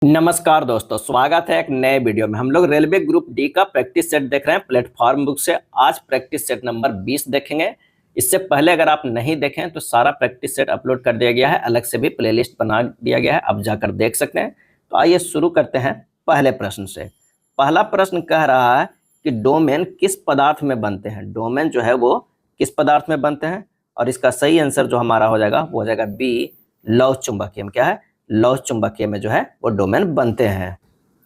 नमस्कार दोस्तों, स्वागत है एक नए वीडियो में। हम लोग रेलवे ग्रुप डी का प्रैक्टिस सेट देख रहे हैं प्लेटफॉर्म बुक से। आज प्रैक्टिस सेट नंबर 20 देखेंगे। इससे पहले अगर आप नहीं देखें तो सारा प्रैक्टिस सेट अपलोड कर दिया गया है, अलग से भी प्लेलिस्ट बना दिया गया है, आप जाकर देख सकते हैं। तो आइए शुरू करते हैं पहले प्रश्न से। पहला प्रश्न कह रहा है कि डोमेन किस पदार्थ में बनते हैं। डोमेन जो है वो किस पदार्थ में बनते हैं, और इसका सही आंसर जो हमारा हो जाएगा वो हो जाएगा बी, लौह चुंबकीय में। क्या है? लौह चुंबकीय में जो है वो डोमेन बनते हैं।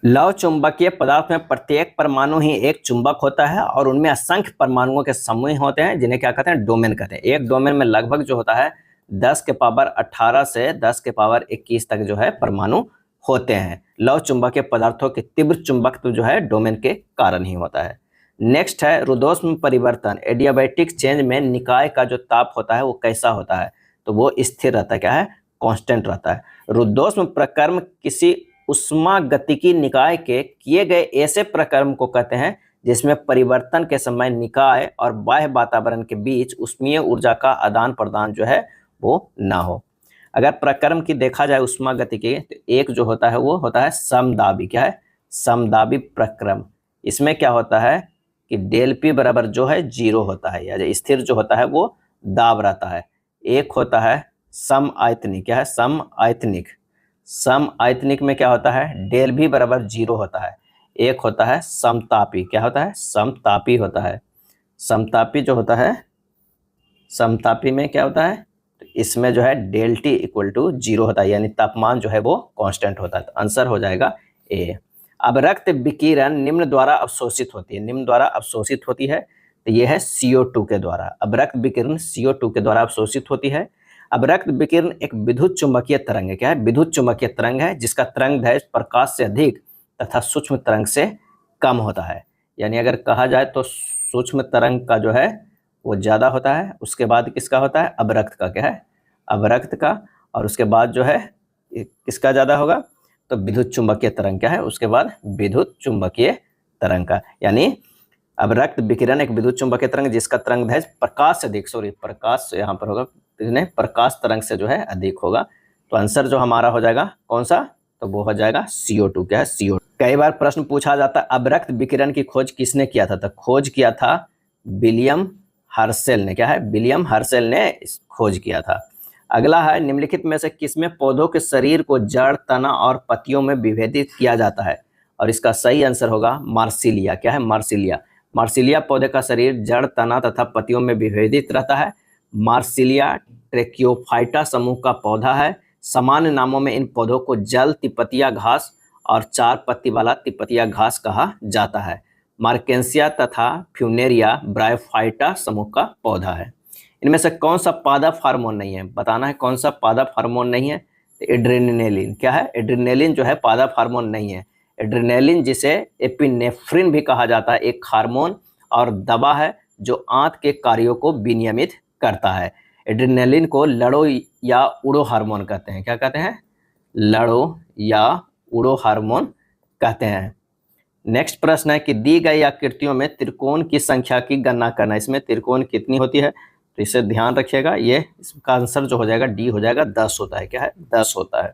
लौह चुंबकीय पदार्थ में प्रत्येक परमाणु ही एक चुंबक होता है और उनमें असंख्य परमाणुओं के समूह होते हैं, जिन्हें क्या कहते हैं? डोमेन कहते हैं। एक डोमेन में लगभग जो होता है 10 के पावर 18 से 10 के पावर 21 तक जो है परमाणु होते हैं। लौह चुंबकीय पदार्थों के तीव्र चुंबकत्व जो है डोमेन के कारण ही होता है। नेक्स्ट है रुद्धोष्म परिवर्तन। एडियाबैटिक चेंज में निकाय का जो ताप होता है वो कैसा होता है? तो वो स्थिर रहता है। क्या है? कांस्टेंट रहता है। रुद्धोष्म प्रक्रम किसी उष्मागतिकी निकाय के किए गए ऐसे प्रक्रम को कहते हैं जिसमें परिवर्तन के समय निकाय और बाह्य वातावरण के बीच ऊष्मीय ऊर्जा का आदान प्रदान जो है वो ना हो। अगर प्रक्रम की देखा जाए उष्मागतिकी, तो एक जो होता है वो होता है समदाबी। क्या है? समदाबी प्रक्रम। इसमें क्या होता है कि डेल पी बराबर जो है 0 होता है, या जो स्थिर जो होता है वो दाब रहता है। एक होता है सम आयतनिक। क्या है? सम आयतनिक। सम आयतनिक में क्या होता है? डेल भी बराबर 0 होता है। एक होता है समतापी। क्या होता है? समतापी होता है। समतापी जो होता है, समतापी में क्या होता है? तो इसमें जो है डेल टी इक्वल टू 0 होता है, यानी तापमान जो है वो कांस्टेंट होता है। तो आंसर हो जाएगा ए। अब रक्त विकिरण निम्न द्वारा अवशोषित होती है। निम्न द्वारा अवशोषित होती है तो यह है CO2 के द्वारा। अब रक्त विकिरण CO2 के द्वारा अवशोषित होती है। अब रक्त विकिरण एक विद्युत चुंबकीय तरंग है। क्या है? विद्युत चुंबकीय तरंग है जिसका तरंग दैर्ध्य प्रकाश से अधिक तथा सूक्ष्म तरंग से कम होता है। यानी अगर कहा जाए तो सूक्ष्म तरंग का जो है वो ज्यादा होता है, उसके बाद किसका होता है? अवरक्त का। क्या है? अवरक्त का। और उसके बाद जो है किसका ज्यादा होगा? तो विद्युत चुंबकीय तरंग। क्या है? उसके बाद विद्युत चुंबकीय तरंग का। यानी अब रक्त विकिरण एक विद्युत चुंबकीय तरंग जिसका तरंग दैर्ध्य प्रकाश से अधिक, प्रकाश यहाँ पर होगा, प्रकाश तरंग से जो है अधिक होगा। तो आंसर जो हमारा हो जाएगा कौन सा? तो वो हो जाएगा CO2। क्या है? CO2। कई बार प्रश्न पूछा जाता है अब रक्त विकिरण की खोज किसने किया था? तो खोज किया था विलियम हर्शेल ने। क्या है? विलियम हर्शेल ने खोज किया था। अगला है निम्नलिखित में से किसमें पौधों के शरीर को जड़, तना और पत्तियों में विभेदित किया जाता है? और इसका सही आंसर होगा मार्सिलिया। क्या है? मार्सिलिया। मार्सिलिया पौधे का शरीर जड़, तना तथा पत्तियों में विभेदित रहता है। मार्सिलिया ट्रेकियोफाइटा समूह का पौधा है। सामान्य नामों में इन पौधों को जल तिपतिया घास और 4 पत्ती वाला तिपतिया घास कहा जाता है। मार्केंसिया तथा फ्यूनेरिया ब्रायोफाइटा समूह का पौधा है। इनमें से कौन सा पादप हार्मोन नहीं है? बताना है कौन सा पादप हार्मोन नहीं है। तो एड्रेनालिन। क्या है? एड्रेनालिन जो है पादप हार्मोन नहीं है। एड्रेनालिन जिसे एपिनेफ्रिन भी कहा जाता है, एक हार्मोन और दवा है जो आंत के कार्यों को विनियमित करता है। एड्रेनालिन को लड़ो या उड़ो हार्मोन कहते हैं। क्या कहते हैं? लड़ो या उड़ो हार्मोन कहते हैं। नेक्स्ट प्रश्न है कि दी गई आकृतियों में त्रिकोण की संख्या की गणना करना। इसमें त्रिकोण कितनी होती है? तो इसे ध्यान रखिएगा। ये इसका आंसर जो हो जाएगा डी हो जाएगा, 10 होता है। क्या है? 10 होता है।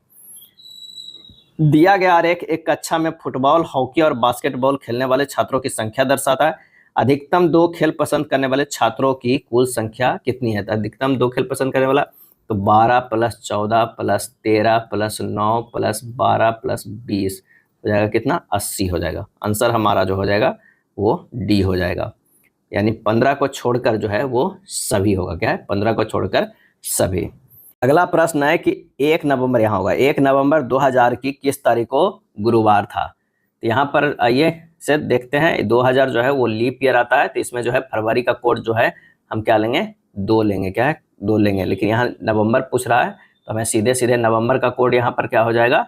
दिया गया आरेख एक कक्षा में फुटबॉल, हॉकी और बास्केटबॉल खेलने वाले छात्रों की संख्या दर्शाता है। अधिकतम 2 खेल पसंद करने वाले छात्रों की कुल संख्या कितनी है? तो अधिकतम 2 खेल पसंद करने वाला तो 12 + 14 + 13 + 9 + 12 + 20 हो जाएगा कितना? 80 हो जाएगा। आंसर हमारा जो हो जाएगा वो डी हो जाएगा। यानी 15 को छोड़कर जो है वो सभी होगा। क्या है? 15 को छोड़कर सभी। अगला प्रश्न है कि 1 नवंबर यहाँ होगा। 1 नवंबर 2000 की किस तारीख को गुरुवार था? तो यहाँ पर आइए से देखते हैं। 2000 जो है वो लीप ईयर आता है, तो इसमें जो है फरवरी का कोड जो है हम क्या लेंगे? 2 लेंगे। क्या है? 2 लेंगे। लेकिन यहाँ नवंबर पूछ रहा है तो हमें सीधे सीधे नवंबर का कोड यहाँ पर क्या हो जाएगा?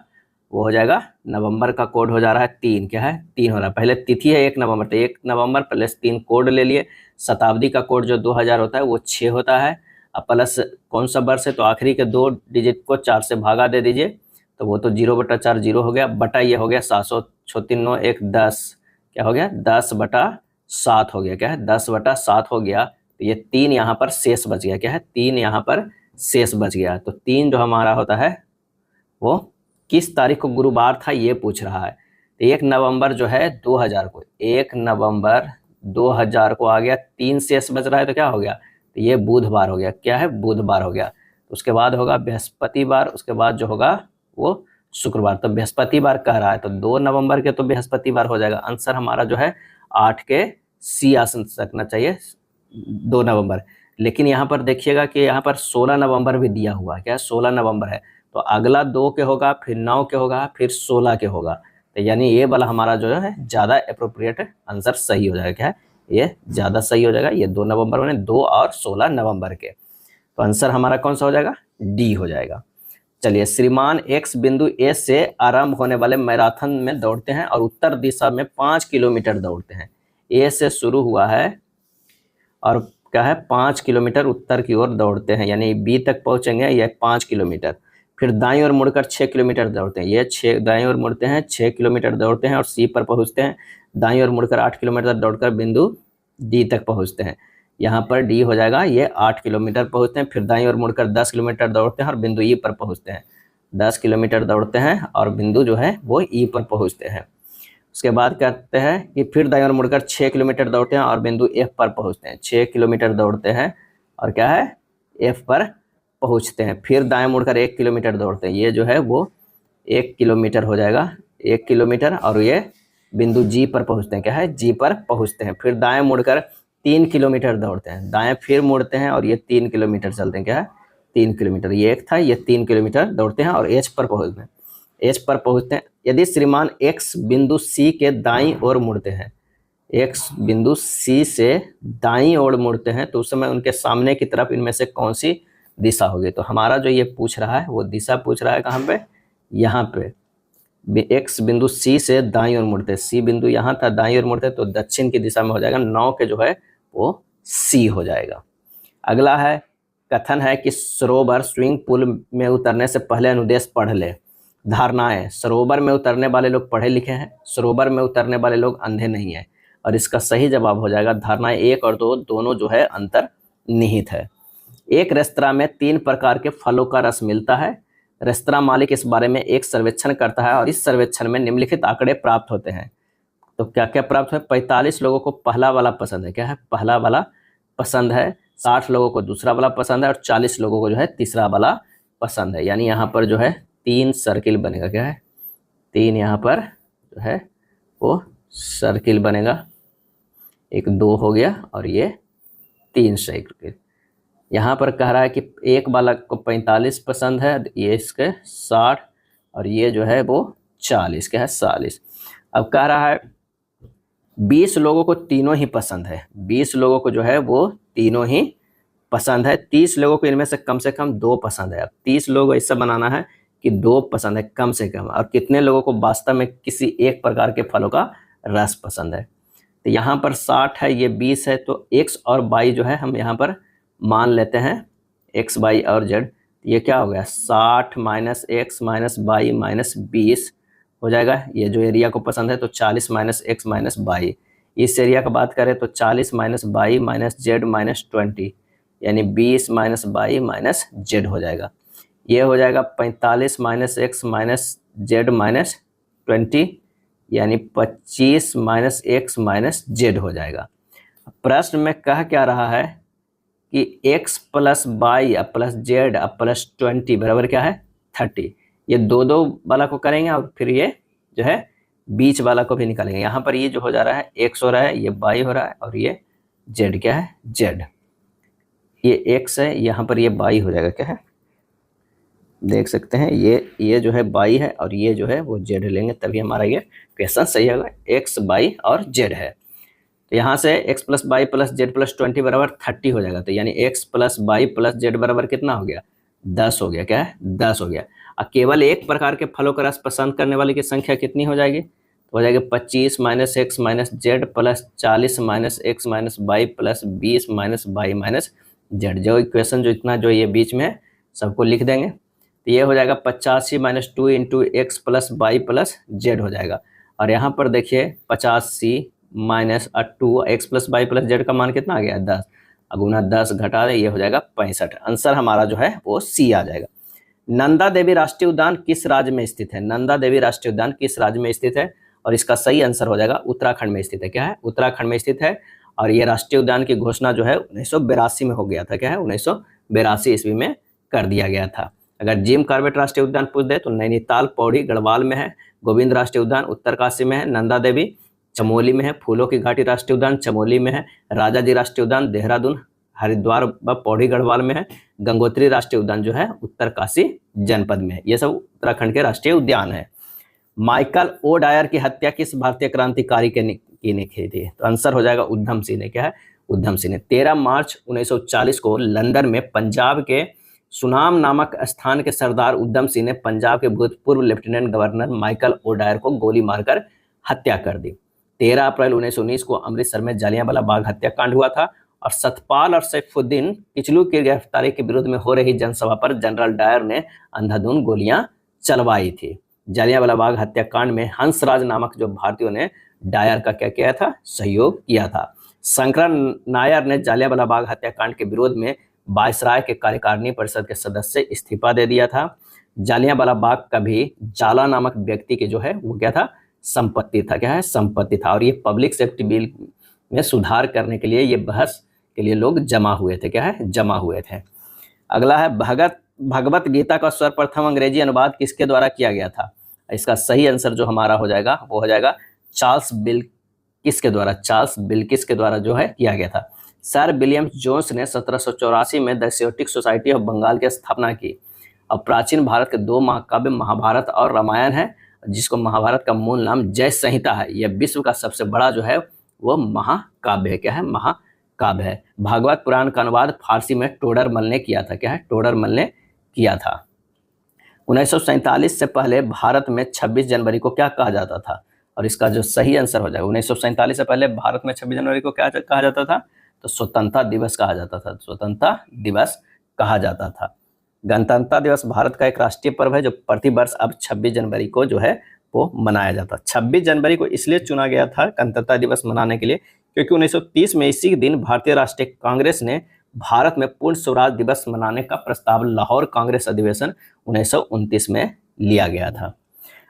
वो हो जाएगा नवंबर का कोड हो जा रहा है 3। क्या है? 3 हो रहा है। पहले तिथि है 1 नवंबर, तो 1 नवंबर प्लस 3 कोड ले लिए। शताब्दी का कोड जो 2000 होता है वो 6 होता है। अब प्लस कौन सा वर्ष है? तो आखिरी के 2 डिजिट को 4 से भागा दे दीजिए, तो वो तो 0/4 0 हो गया, बटा ये हो गया 736 10। क्या हो गया? 10/7 हो गया। क्या है? 10/7 हो गया। तो ये 3 यहाँ पर शेष बच गया। क्या है? 3 यहाँ पर शेष बच गया। तो 3 जो हमारा होता है वो किस तारीख को गुरुवार था ये पूछ रहा है। तो 1 नवंबर जो है 2000 को, 1 नवंबर 2000 को आ गया, 3 शेष बच रहा है तो क्या हो गया, तो ये बुधवार हो गया। क्या है, बुधवार हो गया। उसके बाद होगा बृहस्पतिवार, उसके बाद जो होगा वो शुक्रवार। तो बृहस्पतिवार कह रहा है तो 2 नवंबर के तो बृहस्पतिवार हो जाएगा। आंसर हमारा जो है 8 के सी आ सकना चाहिए, 2 नवंबर। लेकिन यहाँ पर देखिएगा कि यहाँ पर 16 नवंबर भी दिया हुआ है। क्या है, 16 नवंबर है तो अगला 2 के होगा, फिर 9 के होगा, फिर 16 के होगा। तो यानी ये वाला हमारा जो है ज़्यादा अप्रोप्रिएट आंसर सही हो जाएगा। क्या है, ये ज़्यादा सही हो जाएगा। ये 2 नवंबर बने, 2 और 16 नवंबर के। तो आंसर हमारा कौन सा हो जाएगा, डी हो जाएगा। चलिए, श्रीमान एक्स बिंदु ए से आरंभ होने वाले मैराथन में दौड़ते हैं और उत्तर दिशा में 5 किलोमीटर दौड़ते हैं। ए से शुरू हुआ है और क्या है, 5 किलोमीटर उत्तर की ओर दौड़ते हैं, यानी बी तक पहुंचेंगे, यह 5 किलोमीटर। फिर दाईं ओर मुड़कर 6 किलोमीटर दौड़ते हैं, ये 6 दाईं ओर मुड़ते हैं, 6 किलोमीटर दौड़ते हैं और सी पर पहुंचते हैं। दाईं ओर मुड़कर 8 किलोमीटर दौड़कर बिंदु डी तक पहुंचते हैं। यहाँ पर डी हो जाएगा, ये 8 किलोमीटर पहुंचते हैं। फिर दाईं ओर मुड़कर 10 किलोमीटर दौड़ते हैं और बिंदु ई पर पहुंचते हैं। 10 किलोमीटर दौड़ते हैं और बिंदु जो है वो ई पर पहुंचते हैं। उसके बाद कहते हैं कि फिर दाईं ओर मुड़कर 6 किलोमीटर दौड़ते हैं और बिंदु एफ पर पहुंचते हैं। 6 किलोमीटर दौड़ते हैं और क्या है, एफ पर पहुंचते हैं। फिर दाएं मुड़कर 1 किलोमीटर दौड़ते हैं, ये जो है वो 1 किलोमीटर हो जाएगा, 1 किलोमीटर, और ये बिंदु जी पर पहुंचते हैं। क्या है, जी पर पहुंचते हैं। फिर दाएं मुड़कर 3 किलोमीटर दौड़ते हैं, दाएं फिर मुड़ते हैं और ये 3 किलोमीटर चलते हैं। क्या है, 3 किलोमीटर, ये एक था, ये 3 किलोमीटर दौड़ते हैं और एच पर पहुंचते हैं। एच पर पहुंचते हैं। यदि श्रीमान एक्स बिंदु सी के दाईं ओर मुड़ते हैं, एक्स बिंदु सी से दाईं ओर मुड़ते हैं तो उस समय उनके सामने की तरफ इनमें से कौन सी दिशा होगी। तो हमारा जो ये पूछ रहा है वो दिशा पूछ रहा है कहाँ पे, यहाँ पे। एक्स बिंदु सी से दाईं ओर मुड़ते, सी बिंदु यहाँ था, दाईं ओर मुड़ते तो दक्षिण की दिशा में हो जाएगा, 9 के जो है वो सी हो जाएगा। अगला है, कथन है कि सरोवर स्विमिंग पूल में उतरने से पहले अनुदेश पढ़ ले। धारणाएं, सरोवर में उतरने वाले लोग पढ़े लिखे हैं, सरोवर में उतरने वाले लोग अंधे नहीं है। और इसका सही जवाब हो जाएगा धारणाएं 1 और 2 दोनों जो है अंतर्निहित है। एक रेस्तरां में 3 प्रकार के फलों का रस मिलता है। रेस्तरां मालिक इस बारे में एक सर्वेक्षण करता है और इस सर्वेक्षण में निम्नलिखित आंकड़े प्राप्त होते हैं। तो क्या क्या प्राप्त है, 45 लोगों को पहला वाला पसंद है। क्या है, पहला वाला पसंद है। 60 लोगों को दूसरा वाला पसंद है और 40 लोगों को जो है तीसरा वाला पसंद है। यानी यहाँ पर जो है 3 सर्किल बनेगा। क्या है, 3 यहाँ पर जो है वो सर्किल बनेगा। एक 2 हो गया और ये 3 सर्किल। यहाँ पर कह रहा है कि एक वाला को 45 पसंद है, ये इसके 60 और ये जो है वो 40। क्या है, 40। अब कह रहा है 20 लोगों को तीनों ही पसंद है, 20 लोगों को जो है वो तीनों ही पसंद है। 30 लोगों को इनमें से कम 2 पसंद है। अब 30 लोग ऐसा बनाना है कि 2 पसंद है कम से कम, और कितने लोगों को वास्तव में किसी एक प्रकार के फलों का रस पसंद है। तो यहाँ पर 60 है, ये 20 है, तो x और y जो है हम यहाँ पर मान लेते हैं, x y और z। ये क्या हो गया, 60 minus X minus Y minus 20 हो जाएगा। ये जो एरिया को पसंद है तो 40 माइनस एक्स माइनस वाई। इस एरिया का बात करें तो 40 minus Y minus Z minus 20, यानी 20 माइनस वाई माइनस जेड हो जाएगा। ये हो जाएगा 45 minus X minus Z minus 20, यानी 25 माइनस एक्स माइनस जेड हो जाएगा। प्रश्न में कह क्या रहा है कि x प्लस वाई अब प्लस जेड अब प्लस 20 बराबर क्या है 30। ये दो वाला को करेंगे और फिर ये जो है बीच वाला को भी निकालेंगे। यहाँ पर ये जो हो जा रहा है x हो रहा है, ये y हो रहा है और ये z क्या है z। ये x है, यहाँ पर ये y हो जाएगा। क्या है, देख सकते हैं ये जो है y है और ये जो है वो z लेंगे, तभी हमारा ये क्वेश्चन सही होगा। x y और z है तो यहाँ से x plus Y plus Z plus 20 बराबर 30 हो जाएगा। तो यानी x plus Y plus Z बराबर कितना हो गया, 10 हो गया। क्या है, 10 हो गया। और केवल एक प्रकार के फलों का रस पसंद करने वाले की संख्या कितनी हो जाएगी, तो हो जाएगी 25 minus X minus Z plus 40 minus X minus Y plus 20 minus Y minus Z. जो इक्वेशन जो इतना जो ये बीच में है सबको लिख देंगे। तो ये हो जाएगा 85 minus 2 into X plus Y plus Z हो जाएगा। और यहाँ पर देखिए 85 minus 2 X plus Y plus Z का मान कितना आ गया 10, अगुना 10 घटा दे, ये हो जाएगा 65। आंसर हमारा जो है वो सी आ जाएगा। नंदा देवी राष्ट्रीय उद्यान किस राज्य में स्थित है? नंदा देवी राष्ट्रीय उद्यान किस राज्य में स्थित है? और इसका सही आंसर हो जाएगा उत्तराखंड में स्थित है। क्या है? उत्तराखंड में स्थित है। और ये राष्ट्रीय उद्यान की घोषणा जो है 1982 में हो गया था। क्या है? 1982 ईस्वी में कर दिया गया था। अगर जिम कॉर्बेट राष्ट्रीय उद्यान पूछ दे तो नैनीताल पौड़ी गढ़वाल में है, गोविंद राष्ट्रीय उद्यान उत्तरकाशी में है, नंदा देवी चमोली में है, फूलों की घाटी राष्ट्रीय उद्यान चमोली में है, राजाजी राष्ट्रीय उद्यान देहरादून हरिद्वार व पौड़ी गढ़वाल में है, गंगोत्री राष्ट्रीय उद्यान जो है उत्तरकाशी जनपद में है। ये सब उत्तराखंड के राष्ट्रीय उद्यान है। माइकल ओ डायर की हत्या किस भारतीय क्रांतिकारी ने की थी? तो आंसर हो जाएगा उधम सिंह ने। क्या है? उधम सिंह ने 13 मार्च 1940 को लंदन में पंजाब के सुनाम नामक स्थान के सरदार उधम सिंह ने पंजाब के भूतपूर्व lieutenant governor Michael O'Dwyer को गोली मारकर हत्या कर दी। 13 अप्रैल 1919 को अमृतसर में जलियांवाला बाग हत्याकांड हुआ था और सतपाल और सैफुद्दीन किचलू की गिरफ्तारी के विरोध में हो रही जनसभा पर जनरल डायर ने अंधाधुंध गोलियां चलवाई थी। जलियांवाला बाग हत्याकांड में हंसराज नामक जो भारतीयों ने डायर का क्या किया था? सहयोग किया था। शंकर नायर ने जलियांवाला बाग हत्याकांड के विरोध में वायसराय के कार्यकारिणी परिषद के सदस्य से इस्तीफा दे दिया था। जलियांवाला बाग का भी जाला नामक व्यक्ति के जो है वो क्या था? संपत्ति था। क्या है? संपत्ति था। और ये पब्लिक सेफ्टी बिल में सुधार करने के लिए ये बहस के लिए लोग जमा हुए थे। क्या है? जमा हुए थे। अगला है भगवत गीता का सर्वप्रथम अंग्रेजी अनुवाद किसके द्वारा किया गया था? इसका सही आंसर जो हमारा हो जाएगा वो हो जाएगा चार्ल्स बिल्किस के द्वारा। चार्ल्स बिल्किस के द्वारा जो है किया गया था। सर विलियम जोन्स ने 1784 में the Asiatic Society of Bengal की स्थापना की। और प्राचीन भारत के दो महाकाव्य महाभारत और रामायण है, जिसको महाभारत का मूल नाम जय संहिता है। यह विश्व का सबसे बड़ा जो है वो महाकाव्य है। क्या है? महाकाव्य है। भागवत पुराण का अनुवाद फारसी में टोडरमल ने किया था। क्या है? टोडरमल ने किया था। 1947 से पहले भारत में 26 जनवरी को क्या कहा जाता था? और इसका जो सही आंसर हो जाएगा 1947 से पहले भारत में 26 जनवरी को क्या कहा जाता था? तो स्वतंत्रता दिवस कहा जाता था। स्वतंत्रता दिवस कहा जाता था। गणतंत्र दिवस भारत का एक राष्ट्रीय पर्व है जो प्रति वर्ष अब 26 जनवरी को जो है वो मनाया जाता है। 26 जनवरी को इसलिए चुना गया था गणतंत्र दिवस मनाने के लिए क्योंकि 1930 में इसी दिन भारतीय राष्ट्रीय कांग्रेस ने भारत में पूर्ण स्वराज दिवस मनाने का प्रस्ताव लाहौर कांग्रेस अधिवेशन 1929 में लिया गया था।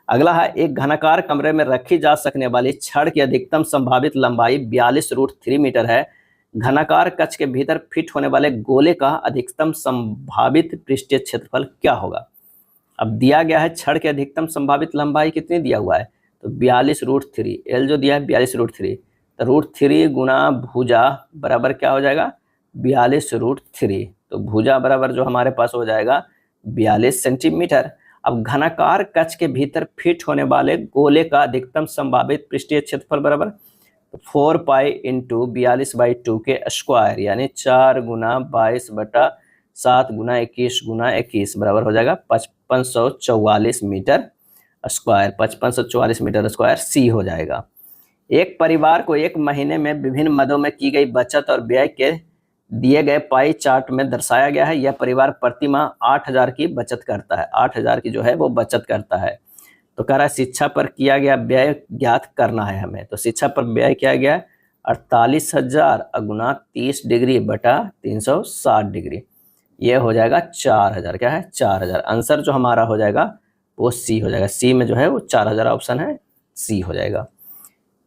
अगला है एक घनाकार कमरे में रखी जा सकने वाली छड़ की अधिकतम संभावित लंबाई 42√3 मीटर है। घनाकार कक्ष के भीतर फिट होने वाले गोले का अधिकतम संभावित पृष्ठीय क्षेत्रफल क्या होगा? अब दिया गया है छड़ की अधिकतम संभावित लंबाई कितनी दिया हुआ है? तो 42√3। एल जो दिया है 42√3, तो √3 गुना भुजा बराबर क्या हो जाएगा? 42√3। तो भुजा बराबर जो हमारे पास हो जाएगा 42 सेंटीमीटर। अब घनाकार कक्ष के भीतर फिट होने वाले गोले का अधिकतम संभावित पृष्ठीय क्षेत्रफल बराबर 4 पाई इंटू 42/2 के स्क्वायर यानी 4 गुना 22/7 गुना 21 गुना 21 बराबर हो जाएगा 5544 मीटर स्क्वायर। 5544 मीटर स्क्वायर सी हो जाएगा। एक परिवार को एक महीने में विभिन्न मदों में की गई बचत और व्यय के दिए गए पाई चार्ट में दर्शाया गया है। यह परिवार प्रति माह 8000 की बचत करता है। 8000 की जो है वो बचत करता है। तो कह रहा है शिक्षा पर किया गया व्यय ज्ञात करना है हमें। तो शिक्षा पर व्यय किया गया 48,000 गुना 30 डिग्री बटा 360 डिग्री, ये हो जाएगा 4000। क्या है? 4000। आंसर जो हमारा हो जाएगा वो सी हो जाएगा। सी में जो है वो 4000 ऑप्शन है, सी हो जाएगा।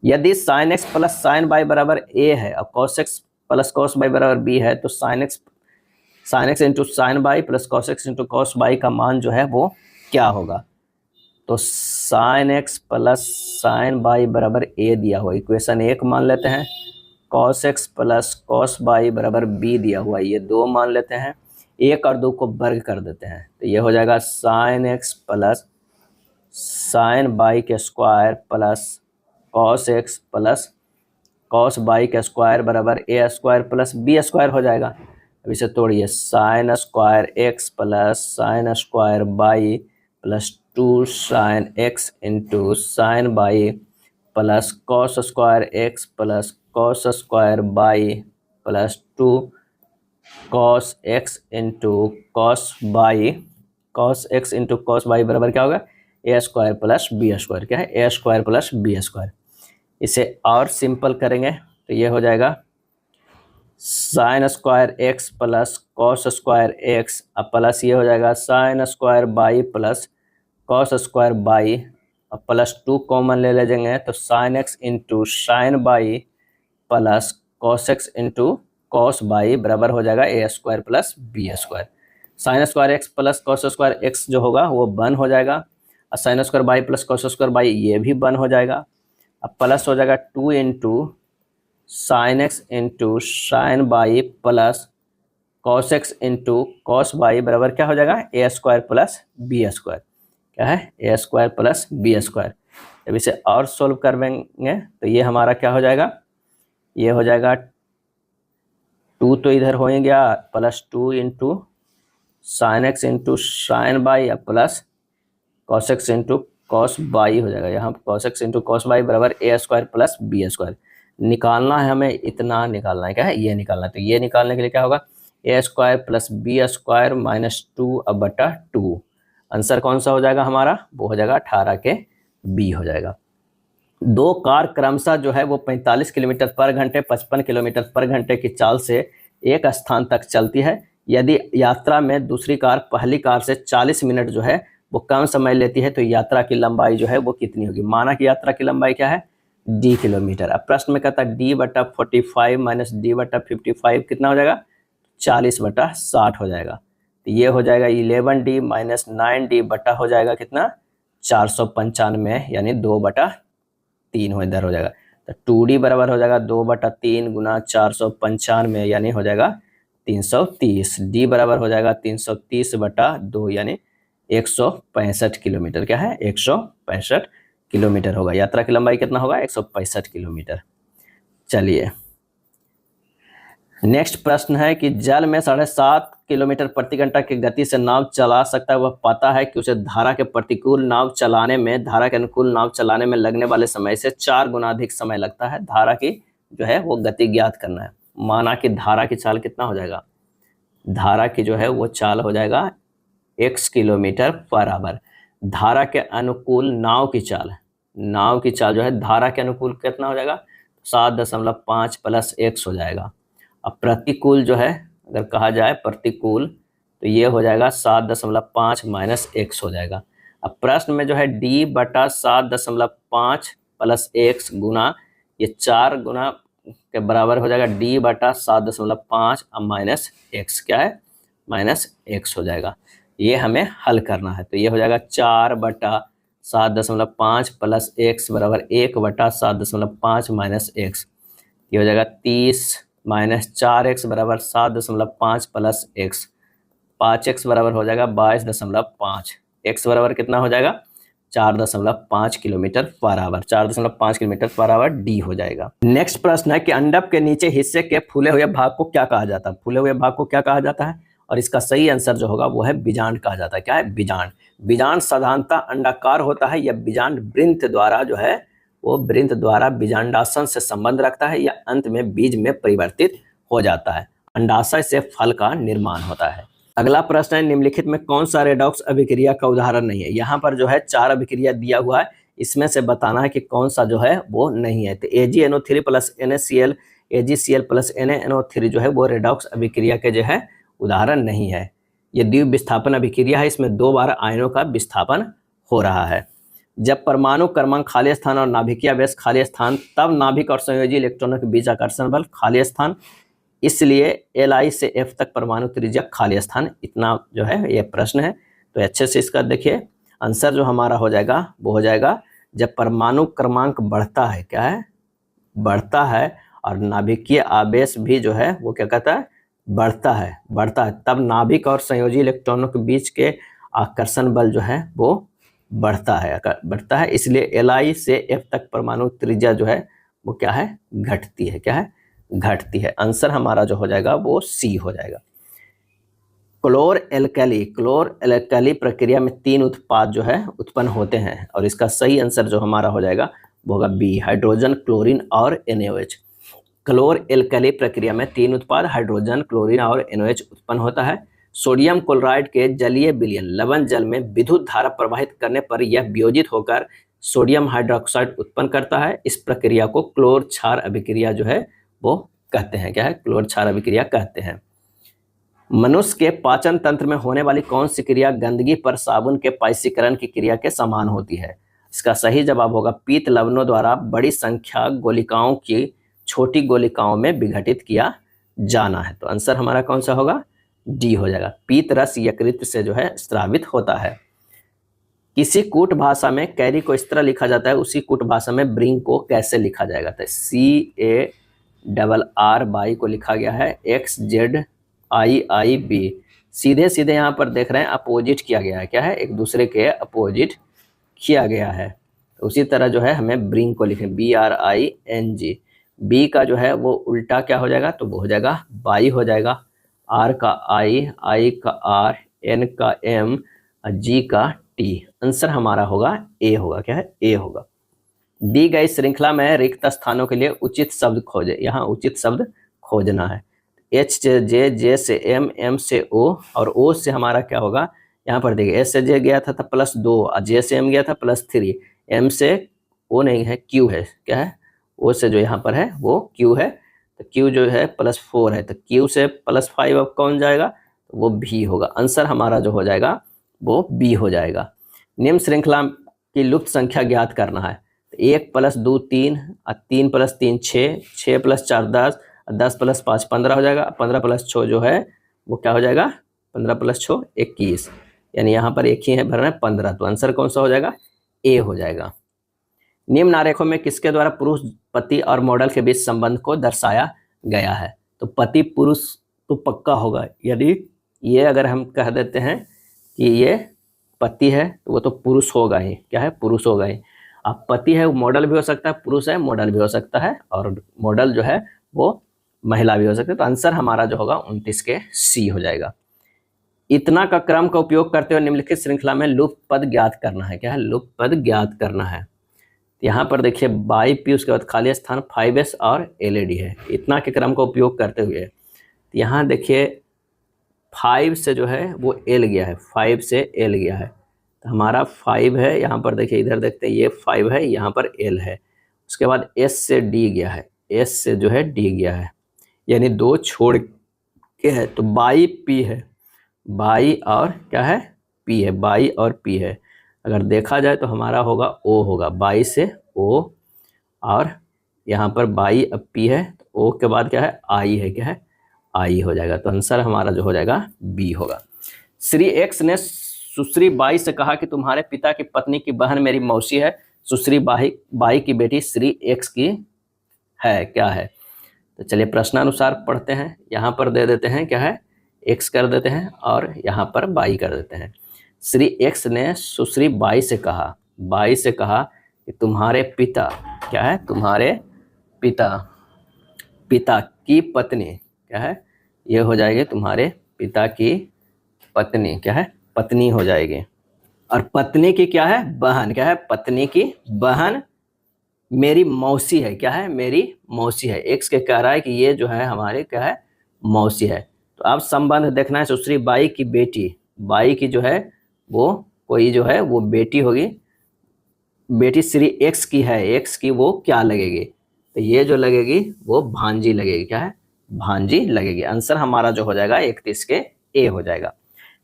यदि sin x plus sin y बराबर a है और cos x plus cos y बराबर b है तो sin x into sin y plus cos x into cos y का मान जो है वो क्या होगा? तो sin x plus sin y बराबर a दिया हुआ, इक्वेशन 1 मान लेते हैं। cos x plus cos y बराबर b दिया हुआ, ये 2 मान लेते हैं। 1 और 2 को वर्ग कर देते हैं तो ये हो जाएगा sin x plus sin y के square plus cos x plus cos y के स्क्वायर बराबर a square plus b square हो जाएगा। अब इसे तोड़िए, sin square x plus sin square y plus 2 sin x into sin y plus cos square x plus cos square y plus 2 cos x into cos y, cos x into cos y बराबर क्या होगा? a square plus b square. क्या है? a square plus b square. इसे और simple करेंगे तो ये हो जाएगा sine square x plus cos square x, अब प्लस ये हो जाएगा sine square y plus cos square y, अब प्लस 2 कॉमन ले लेंगे तो sine x into sine y plus cos x into cos y बराबर हो जाएगा a square plus b square. Sine square x plus cos square x जो होगा वो 1 हो जाएगा, और sign square y plus cos square by ये भी 1 हो जाएगा। अब प्लस हो जाएगा 2 into sine x into sine y plus cos x into cos y बराबर क्या हो जाएगा a square plus b square. क्या है, ए स्क्वायर प्लस बी स्क्वायर। जब इसे और सोल्व करेंगे तो ये हमारा क्या हो जाएगा, ये हो जाएगा 2 तो इधर हो ही गया, plus 2 into sine x into sine y plus cos x into cos by हो जाएगा। यहाँ cos x into cos y बराबर ए स्क्वायर प्लस बी स्क्वायर। निकालना है हमें, इतना निकालना है, क्या है, ये निकालना है। तो ये निकालने के लिए क्या होगा, a square plus b square minus 2 अब बटा 2। आंसर कौन सा हो जाएगा हमारा, वो हो जाएगा 18 के बी हो जाएगा। दो कार क्रमशः जो है वो 45 किलोमीटर पर घंटे 55 किलोमीटर पर घंटे की चाल से एक स्थान तक चलती है। यदि यात्रा में दूसरी कार पहली कार से 40 मिनट जो है वो कम समय लेती है तो यात्रा की लंबाई जो है वो कितनी होगी। माना कि यात्रा की लंबाई क्या है, डी किलोमीटर। अब प्रश्न में कहता है डी बटा 45 माइनस डी बटा 55 कितना हो जाएगा, 40 बटा 60 हो जाएगा। तो ये हो जाएगा 11D माइनस 9D बटा हो जाएगा कितना, 495, यानी 2/3 हो इधर हो जाएगा। तो 2D बराबर हो जाएगा 2/3 गुना 495 यानी हो जाएगा 330। डी बराबर हो जाएगा 330/2 यानी 165 किलोमीटर। क्या है, 165 किलोमीटर होगा। यात्रा की लंबाई कितना होगा, 165 किलोमीटर। चलिए नेक्स्ट प्रश्न है कि जल में 7.5 किलोमीटर प्रति घंटा की गति से नाव चला सकता है। वह पता है कि उसे धारा के प्रतिकूल नाव चलाने में धारा के अनुकूल नाव चलाने में लगने वाले समय से 4 गुना अधिक समय लगता है। धारा की जो है वो गति ज्ञात करना है। माना कि धारा की चाल कितना हो जाएगा, धारा की जो है वो चाल हो जाएगा x किलोमीटर पर आवर। धारा के अनुकूल नाव की चाल जो है धारा के अनुकूल कितना हो जाएगा, 7.5 प्लस x हो जाएगा। अब प्रतिकूल जो है अगर कहा जाए प्रतिकूल तो ये हो जाएगा 7.5 माइनस x हो जाएगा। अब प्रश्न में जो है d बटा 7.5 प्लस x गुना ये 4 गुना के बराबर हो जाएगा d बटा 7.5 अब माइनस x, क्या है, माइनस x हो जाएगा। ये हमें हल करना है। तो ये हो जाएगा 4 बटा 7.5 प्लस x बराबर 1 बटा 7.5 माइनस x। ये हो जाएगा 30 माइनस 4x बराबर 7.5 प्लस x। 5x बराबर हो जाएगा 22.5। x बराबर कितना हो जाएगा, 4.5 kilometre per hour. 4.5 kilometre per hour D हो जाएगा। नेक्स्ट प्रश्न है कि अंडक के नीचे हिस्से के फूले हुए भाग को क्या कहा जाता है। फूले हुए भाग को क्या कहा जाता है, और इसका सही आंसर जो होगा वो है बीजांड कहा जाता है। क्या है, बीजांड। बीजांड साधारणतः अंडाकार होता है। यह बीजांड वृंत द्वारा जो है वो वृंत द्वारा बीजांडासन से संबंध रखता है या अंत में बीज में परिवर्तित हो जाता है। अंडाशय से फल का निर्माण होता है। अगला प्रश्न है निम्नलिखित में कौन सा रेडॉक्स अभिक्रिया का उदाहरण नहीं है। यहाँ पर जो है 4 अभिक्रिया दिया हुआ है, इसमें से बताना है कि कौन सा जो है वो नहीं है। तो AgNO3 plus NaCl AgCl plus NaNO3 जो है वो रेडॉक्स अभिक्रिया के जो है उदाहरण नहीं है। ये द्वितीय विस्थापन अभिक्रिया है, इसमें 2 बार आयनों का विस्थापन हो रहा है। जब परमाणु क्रमांक खाली स्थान और नाभिकीय आवेश खाली स्थान तब नाभिक और संयोजी इलेक्ट्रॉनों के बीच आकर्षण बल खाली स्थान, इसलिए Li से F तक परमाणु त्रिज्या खाली स्थान। इतना जो है ये प्रश्न है, तो अच्छे से इसका देखिए। आंसर जो हमारा हो जाएगा वो हो जाएगा जब परमाणु क्रमांक बढ़ता है, क्या है, बढ़ता है, और नाभिकीय आवेश भी जो है वो क्या कहता है, बढ़ता है, तब नाभिक और संयोजी इलेक्ट्रॉनों के बीच के आकर्षण बल जो है वो बढ़ता है। इसलिए Li से F तक परमाणु त्रिज्या जो है वो क्या है, घटती है। क्या है, घटती है। आंसर हमारा जो हो जाएगा वो सी हो जाएगा। क्लोर एल्कली प्रक्रिया में 3 उत्पाद जो है उत्पन्न होते हैं, और इसका सही आंसर जो हमारा हो जाएगा वो होगा बी, हाइड्रोजन, क्लोरीन और NaOH। क्लोर एल्कली प्रक्रिया में 3 उत्पाद हाइड्रोजन, क्लोरीन और NaOH उत्पन्न होता है। सोडियम क्लोराइड के जलीय विलयन लवण जल में विद्युत धारा प्रवाहित करने पर यह वियोजित होकर सोडियम हाइड्रोक्साइड उत्पन्न करता है। इस प्रक्रिया को क्लोर क्षार अभिक्रिया जो है वो कहते हैं, क्या है, क्लोर क्षार अभिक्रिया कहते हैं। मनुष्य के पाचन तंत्र में होने वाली कौन सी क्रिया गंदगी पर साबुन के पाइसीकरण की क्रिया के समान होती है? इसका सही जवाब होगा पीत लवणों द्वारा बड़ी संख्या गोलिकाओं की छोटी गोलिकाओं में विघटित किया जाना है। तो आंसर हमारा कौन सा होगा? डी हो जाएगा। पीत रस यकृत से जो है स्रावित होता है। किसी कूट भाषा में कैरी को इस तरह लिखा जाता है, उसी कूट भाषा में ब्रिंग को कैसे लिखा जाएगा? तो CARR को लिखा गया है XZIIB। सीधे सीधे यहाँ पर देख रहे हैं अपोजिट किया गया है, क्या है, एक दूसरे के अपोजिट किया गया है। तो उसी तरह जो है हमें ब्रिंग को लिखें BRING। बी का जो है वो उल्टा क्या हो जाएगा? तो वो हो जाएगा बाई हो जाएगा। R का I का R, N का M, G का T। आंसर हमारा होगा ए होगा, क्या है, ए होगा। दी गई श्रृंखला में रिक्त स्थानों के लिए उचित शब्द खोजे। यहाँ उचित शब्द खोजना है। H से J, J से M, M से O और O से हमारा क्या होगा? यहाँ पर देखिए S से J गया था +2 और J से M गया था +3, M से O नहीं है, Q है, क्या है, O से जो यहाँ पर है वो Q है, तो Q जो है +4 है, तो Q से +5 अब कौन जाएगा? तो वो B होगा। आंसर हमारा जो हो जाएगा वो B हो जाएगा। निम्न श्रृंखला की लुप्त संख्या ज्ञात करना है। 1 + 2 3 और 3 + 3 6, 6 + 4 10, 10 + 5 15 हो जाएगा। 15 + 6 जो है वो क्या हो जाएगा? 15 + 6 21, यानी यहाँ पर एक ही है भरना है 15। तो आंसर कौन सा हो जाएगा? ए हो जाएगा। निम्न आरेखों में किसके द्वारा पुरुष पति और मॉडल के बीच संबंध को दर्शाया गया है? तो पति पुरुष तो पक्का होगा, यदि ये अगर हम कह देते हैं कि ये पति है तो वो तो पुरुष होगा ही, क्या है, पुरुष होगा ही। अब पति है वो मॉडल भी हो सकता है, पुरुष है मॉडल भी हो सकता है, और मॉडल जो है वो महिला भी हो सकती है। तो आंसर हमारा जो होगा 29 के सी हो जाएगा। इतना का क्रम का उपयोग करते हुए निम्नलिखित श्रृंखला में लुप्त पद ज्ञात करना है, क्या है, लुप्त पद ज्ञात करना है। यहाँ पर देखिए बाई पी, उसके बाद खाली स्थान 5S और LED है। इतना के क्रम का उपयोग करते हुए यहाँ देखिए 5 से जो है वो L गया है, 5 से L गया है, तो हमारा 5 है। यहाँ पर देखिए इधर देखते हैं ये 5 है, यहाँ पर L है। उसके बाद S से D गया है, S से जो है D गया है, यानी 2 छोड़ के है, तो बाई P है, बाई और क्या है, P है, बाई और P है। अगर देखा जाए तो हमारा होगा O होगा, बाई से O, और यहाँ पर बाई अब P है, तो O के बाद क्या है, I है, क्या है, I हो जाएगा। तो आंसर हमारा जो हो जाएगा B होगा। श्री X ने सुश्री बाई से कहा कि तुम्हारे पिता की पत्नी की बहन मेरी मौसी है। सुश्री बाई की बेटी श्री X की है, क्या है? तो चलिए प्रश्नानुसार पढ़ते हैं। यहाँ पर दे देते हैं क्या है, X कर देते हैं और यहाँ पर बाई कर देते हैं। श्री X ने सुश्री बाई से कहा कि तुम्हारे पिता, क्या है, तुम्हारे पिता की पत्नी, क्या है, ये हो जाएगी तुम्हारे पिता की पत्नी, क्या है, पत्नी हो जाएगी। और पत्नी की क्या है, बहन, क्या है, पत्नी की बहन मेरी मौसी है, क्या है, मेरी मौसी है। X के कह रहा है कि ये जो है हमारे क्या है, मौसी है। तो अब संबंध देखना है। सुश्री बाई की बेटी, बाई की जो है वो कोई जो है वो बेटी होगी, बेटी श्री X की है, X की वो क्या लगेगी, तो ये जो लगेगी वो भांजी लगेगी, क्या है, भांजी लगेगी। आंसर हमारा जो हो जाएगा 31 के ए हो जाएगा।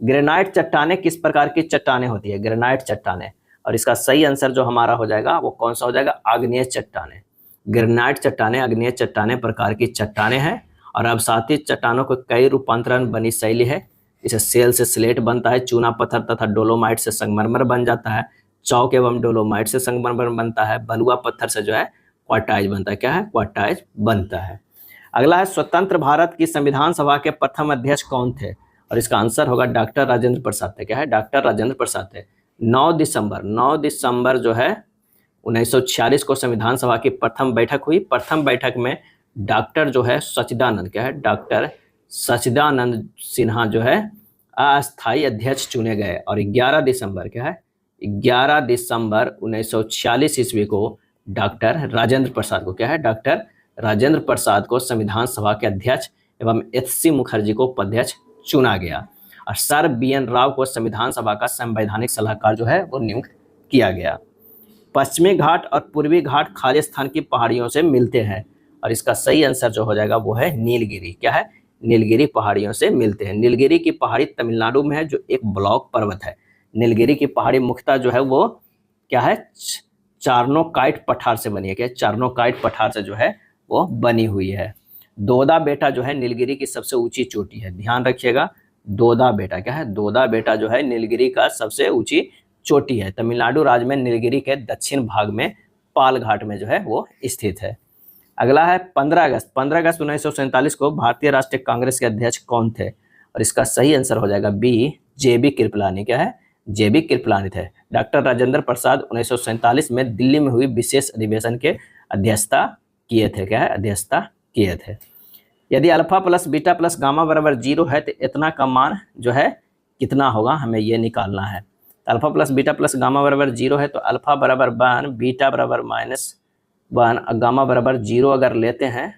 ग्रेनाइट चट्टानें किस प्रकार की चट्टानें होती है? ग्रेनाइट चट्टानें, और इसका सही आंसर जो हमारा हो जाएगा वो कौन सा हो जाएगा, आग्नेय चट्टानें। ग्रेनाइट चट्टानें आग्नेय चट्टानें प्रकार की चट्टानें हैं। और अब साथ ही चट्टानों को कई रूपांतरण बनी शैली है। इसे सेल से स्लेट बनता है, चूना पत्थर तथा डोलोमाइट से संगमरमर बन जाता है, चौक एवं डोलोमाइट से संगमरमर बनता है, बलुआ पत्थर से जो है क्वार्टाइज बनता है, क्या है, क्वार्टाइज बनता है। अगला है स्वतंत्र भारत की संविधान सभा के प्रथम अध्यक्ष कौन थे? और इसका आंसर होगा डॉक्टर राजेंद्र प्रसाद थे, क्या है, डॉक्टर राजेंद्र प्रसाद थे। 9 दिसंबर जो है 1946 को संविधान सभा की प्रथम बैठक हुई। प्रथम बैठक में डॉक्टर जो है सच्चिदानंद, क्या है, डॉक्टर सच्चिदानंद सिन्हा जो है अस्थायी अध्यक्ष चुने गए। और 11 दिसंबर, क्या है, 11 दिसंबर 1946 ईस्वी को डॉक्टर राजेंद्र प्रसाद को, क्या है, डॉक्टर राजेंद्र प्रसाद को संविधान सभा के अध्यक्ष एवं HC मुखर्जी को उपाध्यक्ष चुना गया। और सर BN राव को संविधान सभा का संवैधानिक सलाहकार जो है वो नियुक्त किया गया। पश्चिमी घाट और पूर्वी घाट खालिस्तान की पहाड़ियों से मिलते हैं, और इसका सही आंसर जो हो जाएगा वो है नीलगिरी। क्या है? नीलगिरी पहाड़ियों से मिलते हैं। नीलगिरी की पहाड़ी तमिलनाडु में है, जो एक ब्लॉक पर्वत है। नीलगिरी की पहाड़ी मुख्यतः जो है वो क्या है? चार्नोकाइट पठार से बनी है। क्या? चार्नोकाइट पठार से जो है वो बनी हुई है। दोदा बेटा जो है नीलगिरी की सबसे ऊंची चोटी है। ध्यान रखिएगा, दोदा बेटा क्या है? दोदा बेटा जो है नीलगिरी का सबसे ऊंची चोटी है। तमिलनाडु राज्य में नीलगिरी के दक्षिण भाग में पाल घाट में जो है वो स्थित है। अगला है 15 अगस्त। 15 अगस्त 1947 को भारतीय राष्ट्रीय कांग्रेस के अध्यक्ष कौन थे? और इसका सही आंसर हो जाएगा बी, जेबी कृपलानी। क्या है? जेबी कृपलानी थे। डॉक्टर राजेंद्र प्रसाद 1947 में दिल्ली में हुई विशेष अधिवेशन के अध्यक्षता किए थे। क्या है? अध्यक्षता किए थे। यदि alpha plus beta plus gamma बराबर 0 है तो इतना का मान जो है कितना होगा, हमें ये निकालना है। Alpha plus beta plus gamma बराबर 0 है तो अल्फा बराबर 1, बीटा बराबर -1, गामा बराबर 0 अगर लेते हैं,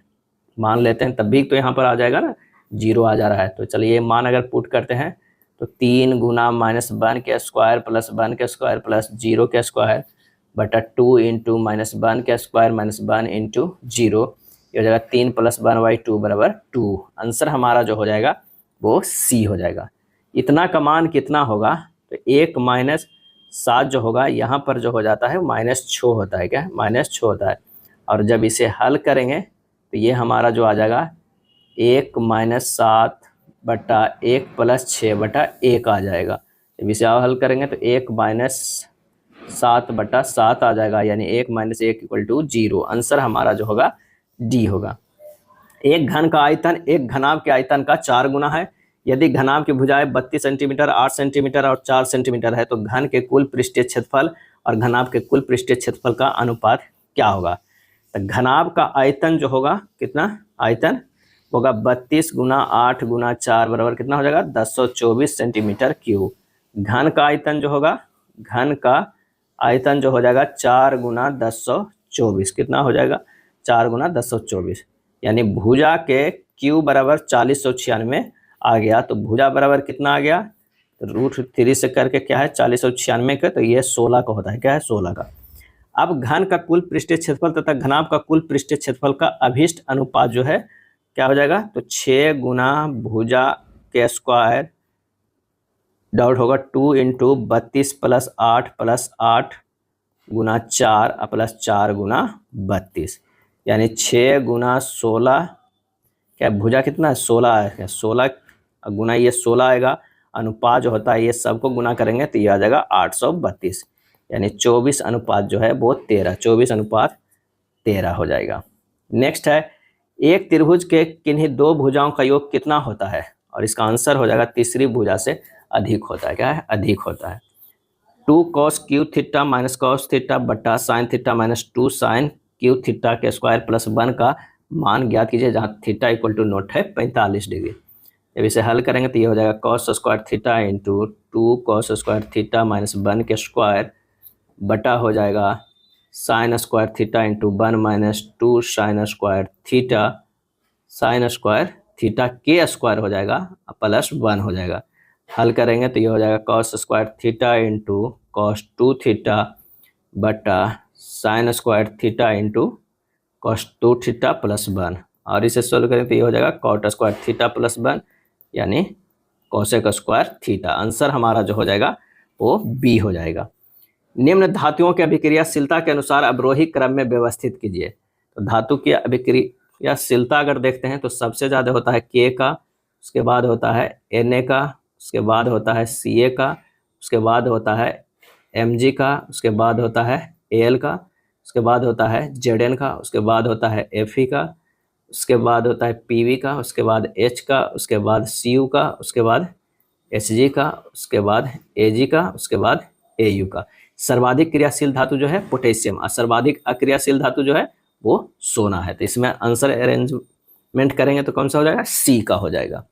मान लेते हैं, तब भी तो यहाँ पर आ जाएगा ना, 0 आ जा रहा है। तो चलिए मान अगर पुट करते हैं तो 3 गुना -1 के स्क्वायर प्लस 1 के स्क्वायर प्लस 0 के स्क्वायर बटा 2 इंटू -1 के स्क्वायर -1 इंटू 0, ये हो जाएगा 3 + 1/2 बराबर 2। आंसर हमारा जो हो जाएगा वो सी हो जाएगा। इतना का मान कितना होगा? तो 1 - 7 जो होगा यहाँ पर जो हो जाता है -6 होता है। क्या? -6 होता है। और जब इसे हल करेंगे तो ये हमारा जो आ जाएगा 1 - 7 बटा 1 + 6 बटा 1 आ जाएगा। जब इसे हल करेंगे तो 1 - 7 बटा 7 आ जाएगा, यानी 1 - 1 = 0। आंसर हमारा जो होगा डी होगा। एक घन का आयतन एक घनाभ के आयतन का 4 गुना है। यदि घनाभ की भुजाएं 32 सेंटीमीटर, 8 सेंटीमीटर और 4 सेंटीमीटर है तो घन के कुल पृष्ठीय क्षेत्रफल और घनाभ के कुल पृष्ठीय क्षेत्रफल का अनुपात क्या होगा? तो घनाभ का आयतन जो होगा कितना? आयतन होगा 32 गुना 8 गुना 4 बराबर कितना हो जाएगा? 1024 सेंटीमीटर क्यूब। घन का आयतन जो होगा, घन का आयतन जो हो जाएगा 4 गुना 1024, कितना हो जाएगा? 4 गुना 1024, यानी भुजा के क्यू बराबर 4096 आ गया। तो भुजा बराबर कितना आ गया? तो √3 से करके क्या है 4096 का, तो ये 16 का होता है। क्या है? 16 का। अब घन का कुल पृष्ठीय क्षेत्रफल तथा घनाभ का कुल पृष्ठीय क्षेत्रफल का अभिष्ट अनुपात जो है क्या हो जाएगा? तो 6 गुना भुजा के स्क्वायर डॉट होगा 2 इंटू 32 + 8 + 8 गुना 4 + 4 गुना 32, यानी 6 गुना 16, क्या भुजा कितना है? 16 है। 16 गुना ये 16 आएगा। अनुपात जो होता है ये सबको गुना करेंगे तो ये आ जाएगा 832, यानी 24 अनुपात जो है वो 13, 24:13 हो जाएगा। नेक्स्ट है, एक त्रिभुज के किन्हीं 2 भुजाओं का योग कितना होता है? और इसका आंसर हो जाएगा तीसरी भुजा से अधिक होता है। क्या है? अधिक होता है। 2 cos Q theta minus cos theta बटा sin theta minus 2 sin Q theta के स्क्वायर प्लस 1 का मान ज्ञात कीजिए, जहाँ थीटा = नोट है 45 डिग्री। जब इसे हल करेंगे तो ये हो जाएगा cos² theta into 2 cos² theta minus 1 के स्क्वायर बटा हो जाएगा sin² theta into 1 minus 2 sin² theta, sin² theta के स्क्वायर हो जाएगा प्लस 1 हो जाएगा। हल करेंगे तो ये हो जाएगा cos² theta into cos2 theta बटा sin² theta into cos2 theta plus 1, और इसे सोल्व करें तो ये हो जाएगा cot² थीटा प्लस 1, यानी cosec² थीटा। आंसर हमारा जो हो जाएगा वो बी हो जाएगा। निम्न धातुओं की अभिक्रियाशीलता के अनुसार अवरोही क्रम में व्यवस्थित कीजिए। तो धातु की अभिक्रियाशीलता अगर देखते हैं तो सबसे ज़्यादा होता है के का, उसके बाद होता है Na का, उसके बाद होता है Ca का, उसके बाद होता है Mg का, उसके बाद होता है Al का, उसके बाद होता है Zn का, उसके बाद होता है Fe का, उसके बाद होता है Pv का, उसके बाद H का, उसके बाद Cu का, उसके बाद Hg का, उसके बाद Ag का, उसके बाद Au का। सर्वाधिक क्रियाशील धातु जो है पोटेशियम, और सर्वाधिक अक्रियाशील धातु जो है वो सोना है। तो इसमें आंसर अरेंजमेंट करेंगे तो कौन सा हो जाएगा? सी का हो जाएगा।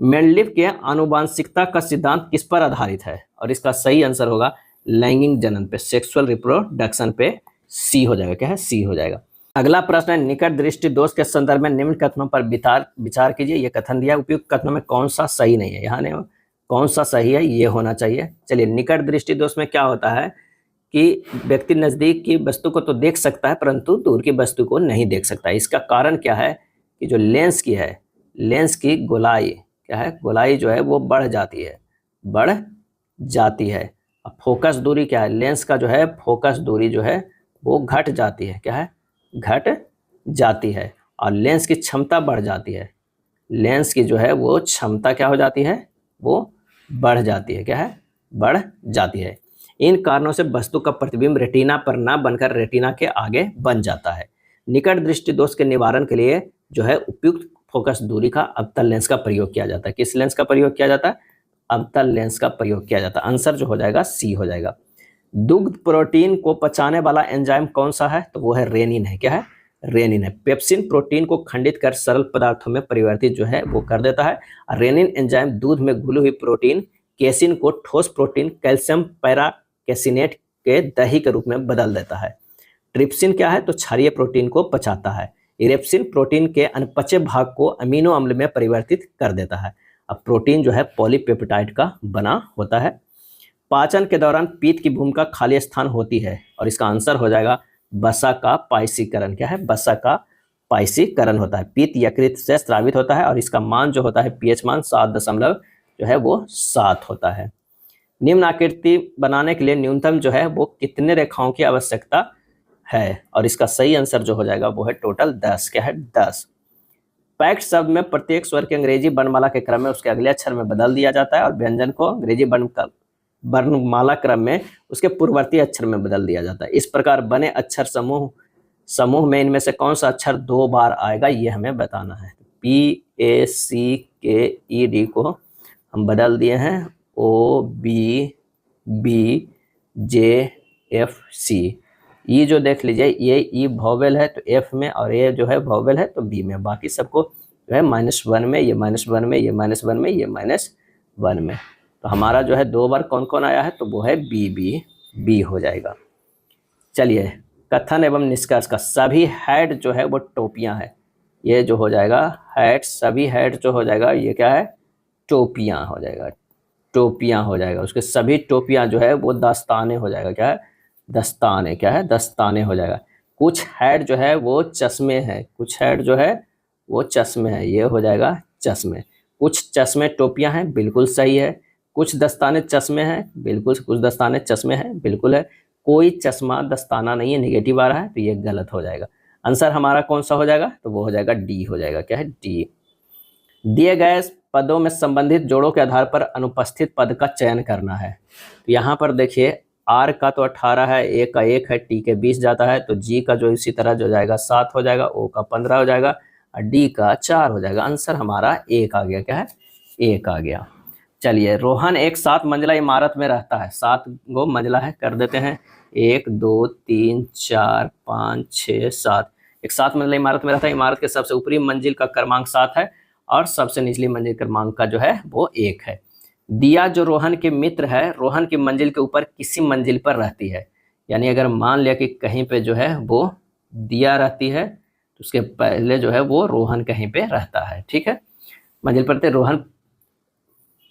मेंडलीव के आनुवांशिकता का सिद्धांत किस पर आधारित है? और इसका सही आंसर होगा लैंगिक जनन पे, सेक्सुअल रिप्रोडक्शन पे। सी हो जाएगा। क्या है? सी हो जाएगा। अगला प्रश्न है, निकट दृष्टि दोष के संदर्भ में निम्न कथनों पर विचार कीजिए। ये कथन दिया, उपयुक्त कथनों में कौन सा सही नहीं है? यहाँ कौन सा सही है ये होना चाहिए। चलिए, निकट दृष्टि दोष में क्या होता है कि व्यक्ति नज़दीक की वस्तु को तो देख सकता है परंतु दूर की वस्तु को नहीं देख सकता। इसका कारण क्या है कि जो लेंस की है, लेंस की गोलाई क्या है, गोलाई जो है वो बढ़ जाती है, बढ़ जाती है। अब फोकस दूरी क्या है, लेंस का जो है फोकस दूरी जो है वो घट जाती है, क्या है, घट जाती है। और लेंस की क्षमता बढ़ जाती है, लेंस की जो है वो क्षमता क्या हो जाती है, वो बढ़ जाती है, क्या है, बढ़ जाती है। इन कारणों से वस्तु का प्रतिबिंब रेटिना पर ना बनकर रेटिना के आगे बन जाता है। निकट दृष्टि दोष के निवारण के लिए जो है उपयुक्त फोकस दूरी का अवतल लेंस का प्रयोग किया जाता है। किस लेंस का प्रयोग किया जाता है, अवतल लेंस का प्रयोग किया जाता है। आंसर जो हो जाएगा सी हो जाएगा। दुग्ध प्रोटीन को पचाने वाला एंजाइम कौन सा है, तो वो है रेनिन है, क्या है, रेनिन है। पेप्सिन प्रोटीन को खंडित कर सरल पदार्थों में परिवर्तित जो है वो कर देता है। रेनिन एंजाइम दूध में घुली हुई प्रोटीन केसिन को ठोस प्रोटीन कैल्शियम पैराकेसिनेट के दही के रूप में बदल देता है। ट्रिप्सिन क्या है, तो क्षारीय प्रोटीन को पचाता है। इरेप्सिन प्रोटीन के अनपचे भाग को अमीनो अम्ल में परिवर्तित कर देता है। अब प्रोटीन जो है पॉलीपेप्टाइड का बना होता है। पाचन के दौरान पीत की भूमिका खाली स्थान होती है और इसका आंसर हो जाएगा वसा का पायसीकरण, क्या है, वसा का पायसीकरण होता है। पीत यकृत से स्रावित होता है और इसका मान जो होता है पीएच मान 7 जो है वो 7 होता है। निम्न आकृति बनाने के लिए न्यूनतम जो है वो कितने रेखाओं की आवश्यकता है, और इसका सही आंसर जो हो जाएगा वो है टोटल 10, क्या है, 10। पैक्ट शब्द में प्रत्येक स्वर के अंग्रेजी वर्णमाला के क्रम में उसके अगले अक्षर में बदल दिया जाता है और व्यंजन को अंग्रेजी वर्णमाला क्रम में उसके पूर्ववर्ती अक्षर में बदल दिया जाता है। इस प्रकार बने अक्षर समूह में इनमें से कौन सा अक्षर 2 बार आएगा ये हमें बताना है। PACKED को हम बदल दिए हैं OBBJFC। ये जो देख लीजिए ये ई वॉवेल है तो एफ में, और ये जो है वॉवेल है तो बी में। बाकी सबको जो है -1 में, ये -1 में, ये -1 में, ये -1 में। तो हमारा जो है 2 बार कौन कौन आया है, तो वो है बी हो जाएगा। चलिए कथन एवं निष्कर्ष का, सभी हेड जो है वो टोपियां है, ये जो हो जाएगा हेड, सभी हेड जो हो जाएगा ये क्या है, टोपियां हो जाएगा, टोपियां हो जाएगा। उसके सभी टोपियां जो है वो दस्ताने हो जाएगा, क्या है, दस्ताने, क्या है, दस्ताने हो जाएगा। कुछ हेड जो है वो चश्मे हैं, कुछ हेड जो है वो चश्मे हैं, ये हो जाएगा चश्मे। कुछ चश्मे टोपियां हैं, बिल्कुल सही है। कुछ दस्ताने चश्मे हैं, बिल्कुल, कुछ दस्ताने चश्मे हैं, बिल्कुल है। कोई चश्मा दस्ताना नहीं है, निगेटिव आ रहा है तो ये गलत हो जाएगा। आंसर हमारा कौन सा हो जाएगा, तो वो हो जाएगा डी हो जाएगा, क्या है, डी। दिए गए पदों में संबंधित जोड़ों के आधार पर अनुपस्थित पद का चयन करना है। तो यहाँ पर देखिए आर का तो 18 है, ए का 1 है, टी के 20 जाता है, तो जी का जो इसी तरह जो जाएगा 7 हो जाएगा, ओ का 15 हो जाएगा और डी का 4 हो जाएगा। आंसर हमारा 1 आ गया, क्या है, 1 आ गया। चलिए रोहन एक 7 मंजिला इमारत में रहता है, 7 गो मंजिला है, कर देते हैं 1 2 3 4 5 6 7। एक 7 मंजिला इमारत में रहता है। इमारत के सबसे ऊपरी मंजिल का क्रमांक 7 है और सबसे निचली मंजिल क्रमांक का जो है वो 1 है। दिया जो रोहन के मित्र है, रोहन की मंजिल के ऊपर किसी मंजिल पर रहती है। यानी अगर मान लिया कि कहीं पे जो है वो दिया रहती है तो उसके पहले जो है वो रोहन कहीं पे रहता है, ठीक है। मंजिल पर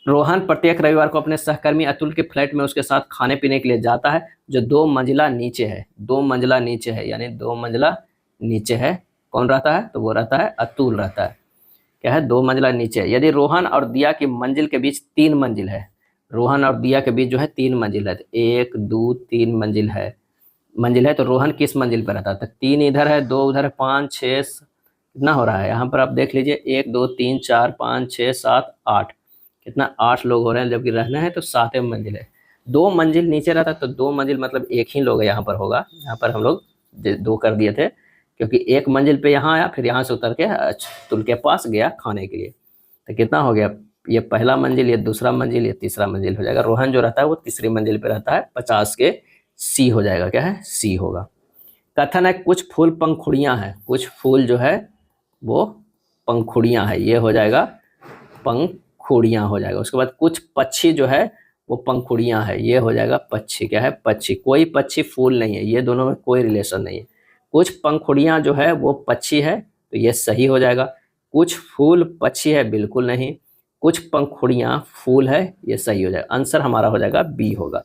रोहन प्रत्येक रविवार को अपने सहकर्मी अतुल के फ्लैट में उसके साथ खाने पीने के लिए जाता है, जो 2 मंजिला नीचे है, 2 मंजिला नीचे है, यानी 2 मंजिला नीचे है। कौन रहता है, तो वो रहता है अतुल रहता है, क्या है, 2 मंजिला नीचे है। यदि रोहन और दिया की मंजिल के बीच 3 मंजिल है, रोहन और दिया के बीच जो है 3 मंजिल है, 1 2 3 मंजिल है तो रोहन किस मंजिल पर रहता है, तो 3 इधर है, 2 उधर है, 5 6 कितना हो रहा है यहाँ पर आप देख लीजिए, 1 2 3 4 5 6 7 8, कितना 8 लोग हो रहे हैं, जबकि रहना है तो 7वें मंजिल है। 2 मंजिल नीचे रहता है तो 2 मंजिल मतलब एक ही लोग यहाँ पर होगा। यहाँ पर हम लोग 2 कर दिए थे क्योंकि 1 मंजिल पे यहाँ आया, फिर यहाँ से उतर के अतुल के पास गया खाने के लिए, तो कितना हो गया, ये पहला मंजिल, ये दूसरा मंजिल, ये तीसरा मंजिल हो जाएगा। रोहन जो रहता है वो तीसरी मंजिल पे रहता है, 50 के सी हो जाएगा, क्या है, सी होगा। कथन है कुछ फूल पंखुड़ियाँ हैं, कुछ फूल जो है वो पंखुड़ियाँ है, ये हो जाएगा पंखुड़ियाँ हो जाएगा। उसके बाद कुछ पक्षी जो है वो पंखुड़ियाँ है, ये हो जाएगा पक्षी, क्या है, पक्षी। कोई पक्षी फूल नहीं है, ये दोनों में कोई रिलेशन नहीं है। कुछ पंखुड़ियाँ जो है वो पक्षी है तो ये सही हो जाएगा। कुछ फूल पक्षी है, बिल्कुल नहीं। कुछ पंखुड़ियाँ फूल है, ये सही हो जाएगा। आंसर हमारा हो जाएगा बी होगा।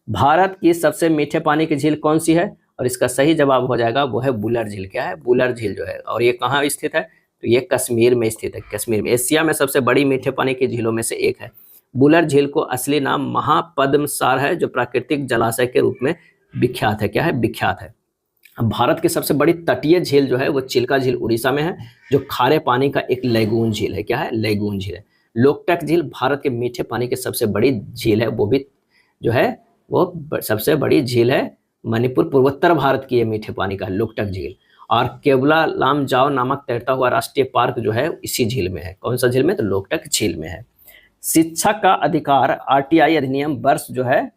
भारत की सबसे मीठे पानी की झील कौन सी है? और इसका सही जवाब हो जाएगा वो है बुलर झील। क्या है? बुलर झील जो है। और ये कहाँ स्थित है? तो ये कश्मीर में स्थित है। कश्मीर में एशिया में सबसे बड़ी मीठे पानी की झीलों में से एक है। बुलर झील को असली नाम महापद्मसार है, जो प्राकृतिक जलाशय के रूप में विख्यात है। क्या है? विख्यात है। अब भारत की सबसे बड़ी तटीय झील जो है वो चिल्का झील उड़ीसा में है, जो खारे पानी का एक लेगून झील है। क्या है? लेगून झील है। लोकटक झील भारत के मीठे पानी की सबसे बड़ी झील है, वो भी जो है वो सबसे बड़ी झील है। मणिपुर पूर्वोत्तर भारत की ये मीठे पानी का लोकटक झील। और केवला लामजाओ नामक तैरता हुआ राष्ट्रीय पार्क जो है इसी झील में है। कौन सा झील में? तो लोकटक झील में है। शिक्षा का अधिकार आरटीआई अधिनियम वर्ष जो है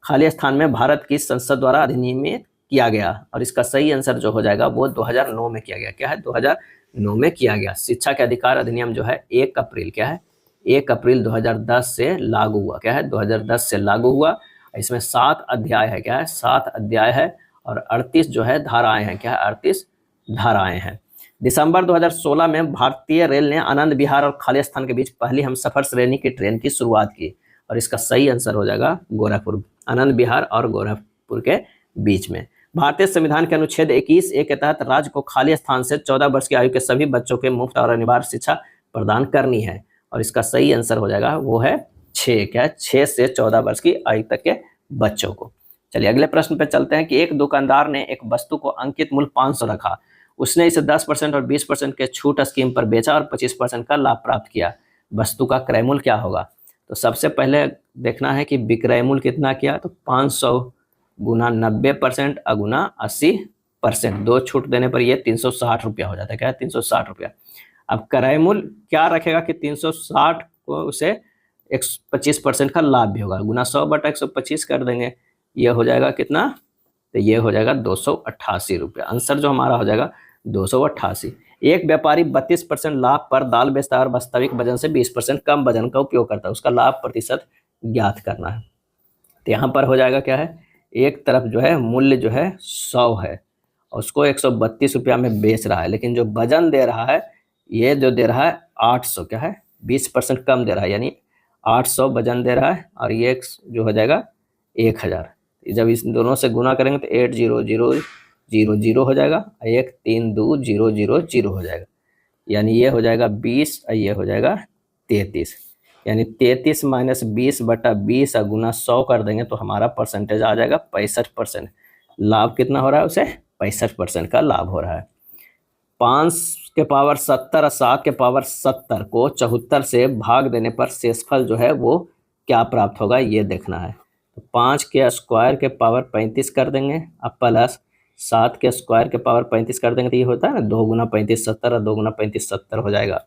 खाली स्थान में भारत की संसद द्वारा अधिनियमित किया गया। और इसका सही आंसर जो हो जाएगा वो 2009 में किया गया। क्या है? 2009 में किया गया। शिक्षा के अधिकार अधिनियम जो है 1 अप्रैल क्या है? 1 अप्रैल 2010 से लागू हुआ। क्या है? 2010 से लागू हुआ। इसमें 7 अध्याय है। क्या है? 7 अध्याय है और 38 जो है धाराएं हैं। क्या है? 38 धाराएं हैं। दिसंबर 2016 में भारतीय रेल ने आनंद विहार और खालिस्तान के बीच पहली हमसफर श्रेणी की ट्रेन की शुरुआत की। और इसका सही आंसर हो जाएगा गोरखपुर। आनंद विहार और गोरखपुर के बीच में। भारतीय संविधान के अनुच्छेद 21(a) के तहत राज्य को खाली स्थान से 14 वर्ष की आयु के सभी बच्चों के मुफ्त और अनिवार्य शिक्षा प्रदान करनी है। और इसका सही आंसर हो जाएगा वो है 6। क्या है? 6 से 14 वर्ष की आयु तक के बच्चों को। चलिए अगले प्रश्न पे चलते हैं कि एक दुकानदार ने एक वस्तु को अंकित मूल्य 500 रखा। उसने इसे 10% और 20% के छूट स्कीम पर बेचा और 25% का लाभ प्राप्त किया। वस्तु का क्रय मूल्य क्या होगा? तो सबसे पहले देखना है कि विक्रय मूल्य कितना किया। तो 500 गुना 90% अगुना 80%, 2 छूट देने पर ये 360 रुपया हो जाता है। क्या है? 360 रुपया। अब क्रय मूल्य क्या रखेगा कि 360 को उसे 25% का लाभ भी होगा। गुना 100/125 कर देंगे, ये हो जाएगा कितना? तो ये हो जाएगा 288 रुपया। आंसर जो हमारा हो जाएगा 288। एक व्यापारी 32% लाभ पर दाल बेचता है और वास्तविक वजन से 20% कम वजन का उपयोग करता है। उसका लाभ प्रतिशत ज्ञात करना है। तो यहाँ पर हो जाएगा क्या है? एक तरफ जो है मूल्य जो है 100 है और उसको 132 रुपया में बेच रहा है, लेकिन जो वजन दे रहा है ये जो दे रहा है 800। क्या है? 20% कम दे रहा है, यानी 800 वजन दे रहा है और ये जो हो जाएगा 1000। जब इस दोनों से गुना करेंगे तो 80000 हो जाएगा, 1320000 हो जाएगा, यानी ये हो जाएगा 20 और ये हो जाएगा 33, यानी 33 माइनस 20/20 गुना 100 कर देंगे तो हमारा परसेंटेज आ जाएगा 65%। लाभ कितना हो रहा है उसे? 65% का लाभ हो रहा है। 5 के पावर 70 और 7 के पावर 70 को 74 से भाग देने पर शेषफल जो है वो क्या प्राप्त होगा ये देखना है। तो 5 के स्क्वायर के पावर 35 कर देंगे अब प्लस 7 के स्क्वायर के पावर 35 कर देंगे तो ये होता है ना 2 गुना 35 70 और 2 गुना 35 70 हो जाएगा।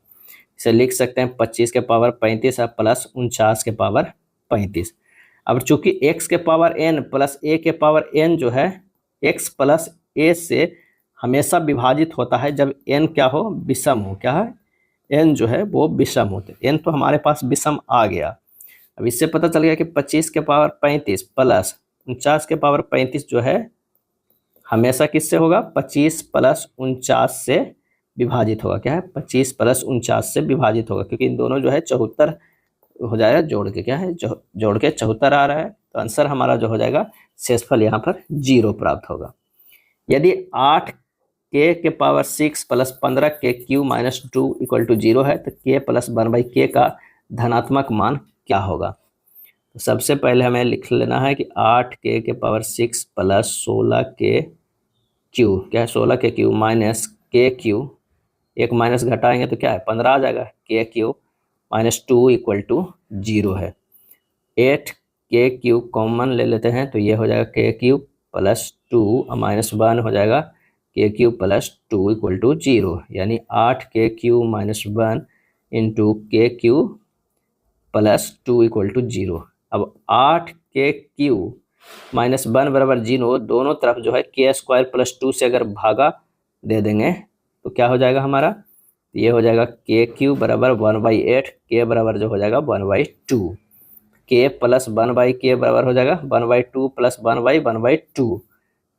इसे लिख सकते हैं 25 के पावर 35 और प्लस 49 के पावर 35। अब चूंकि x के पावर n प्लस a के पावर n जो है x प्लस a से हमेशा विभाजित होता है जब n क्या हो? विषम हो। क्या है? n जो है वो विषम होते। n तो हमारे पास विषम आ गया। अब इससे पता चल गया कि 25 के पावर 35 प्लस 49 के पावर 35 जो है हमेशा किससे होगा? 25 प्लस 49 से विभाजित होगा। क्या है? 25 प्लस 49 से विभाजित होगा, क्योंकि इन दोनों जो है 74 हो जाएगा जोड़ के। क्या है? जोड़ के 74 आ रहा है, तो आंसर हमारा जो हो जाएगा शेषफल यहाँ पर 0 प्राप्त होगा। यदि 8k के पावर 6 प्लस 15k³ माइनस 2 इक्वल टू 0 है तो k प्लस 1/k का धनात्मक मान क्या होगा? तो सबसे पहले हमें लिख लेना है कि 8k के पावर 6 प्लस 16k³ क्या है? 16k³ माइनस k³, एक माइनस घटाएंगे तो क्या है? 15 आ जाएगा। k³ माइनस 2 इक्वल टू 0 है। 8k³ कॉमन ले लेते हैं तो ये हो जाएगा k³ प्लस 2 और माइनस 1 हो जाएगा k³ प्लस 2 इक्वल टू 0, यानी 8k³ minus 1 into k³ plus 2 equal to 0। अब 8k³ माइनस 1 बराबर 0, दोनों तरफ जो है k² प्लस 2 से अगर भागा दे देंगे तो क्या हो जाएगा हमारा? ये हो जाएगा k³ बराबर 1/8, k बराबर जो हो जाएगा 1/2, k प्लस 1/k बराबर हो जाएगा 1/2 प्लस 1/1/2।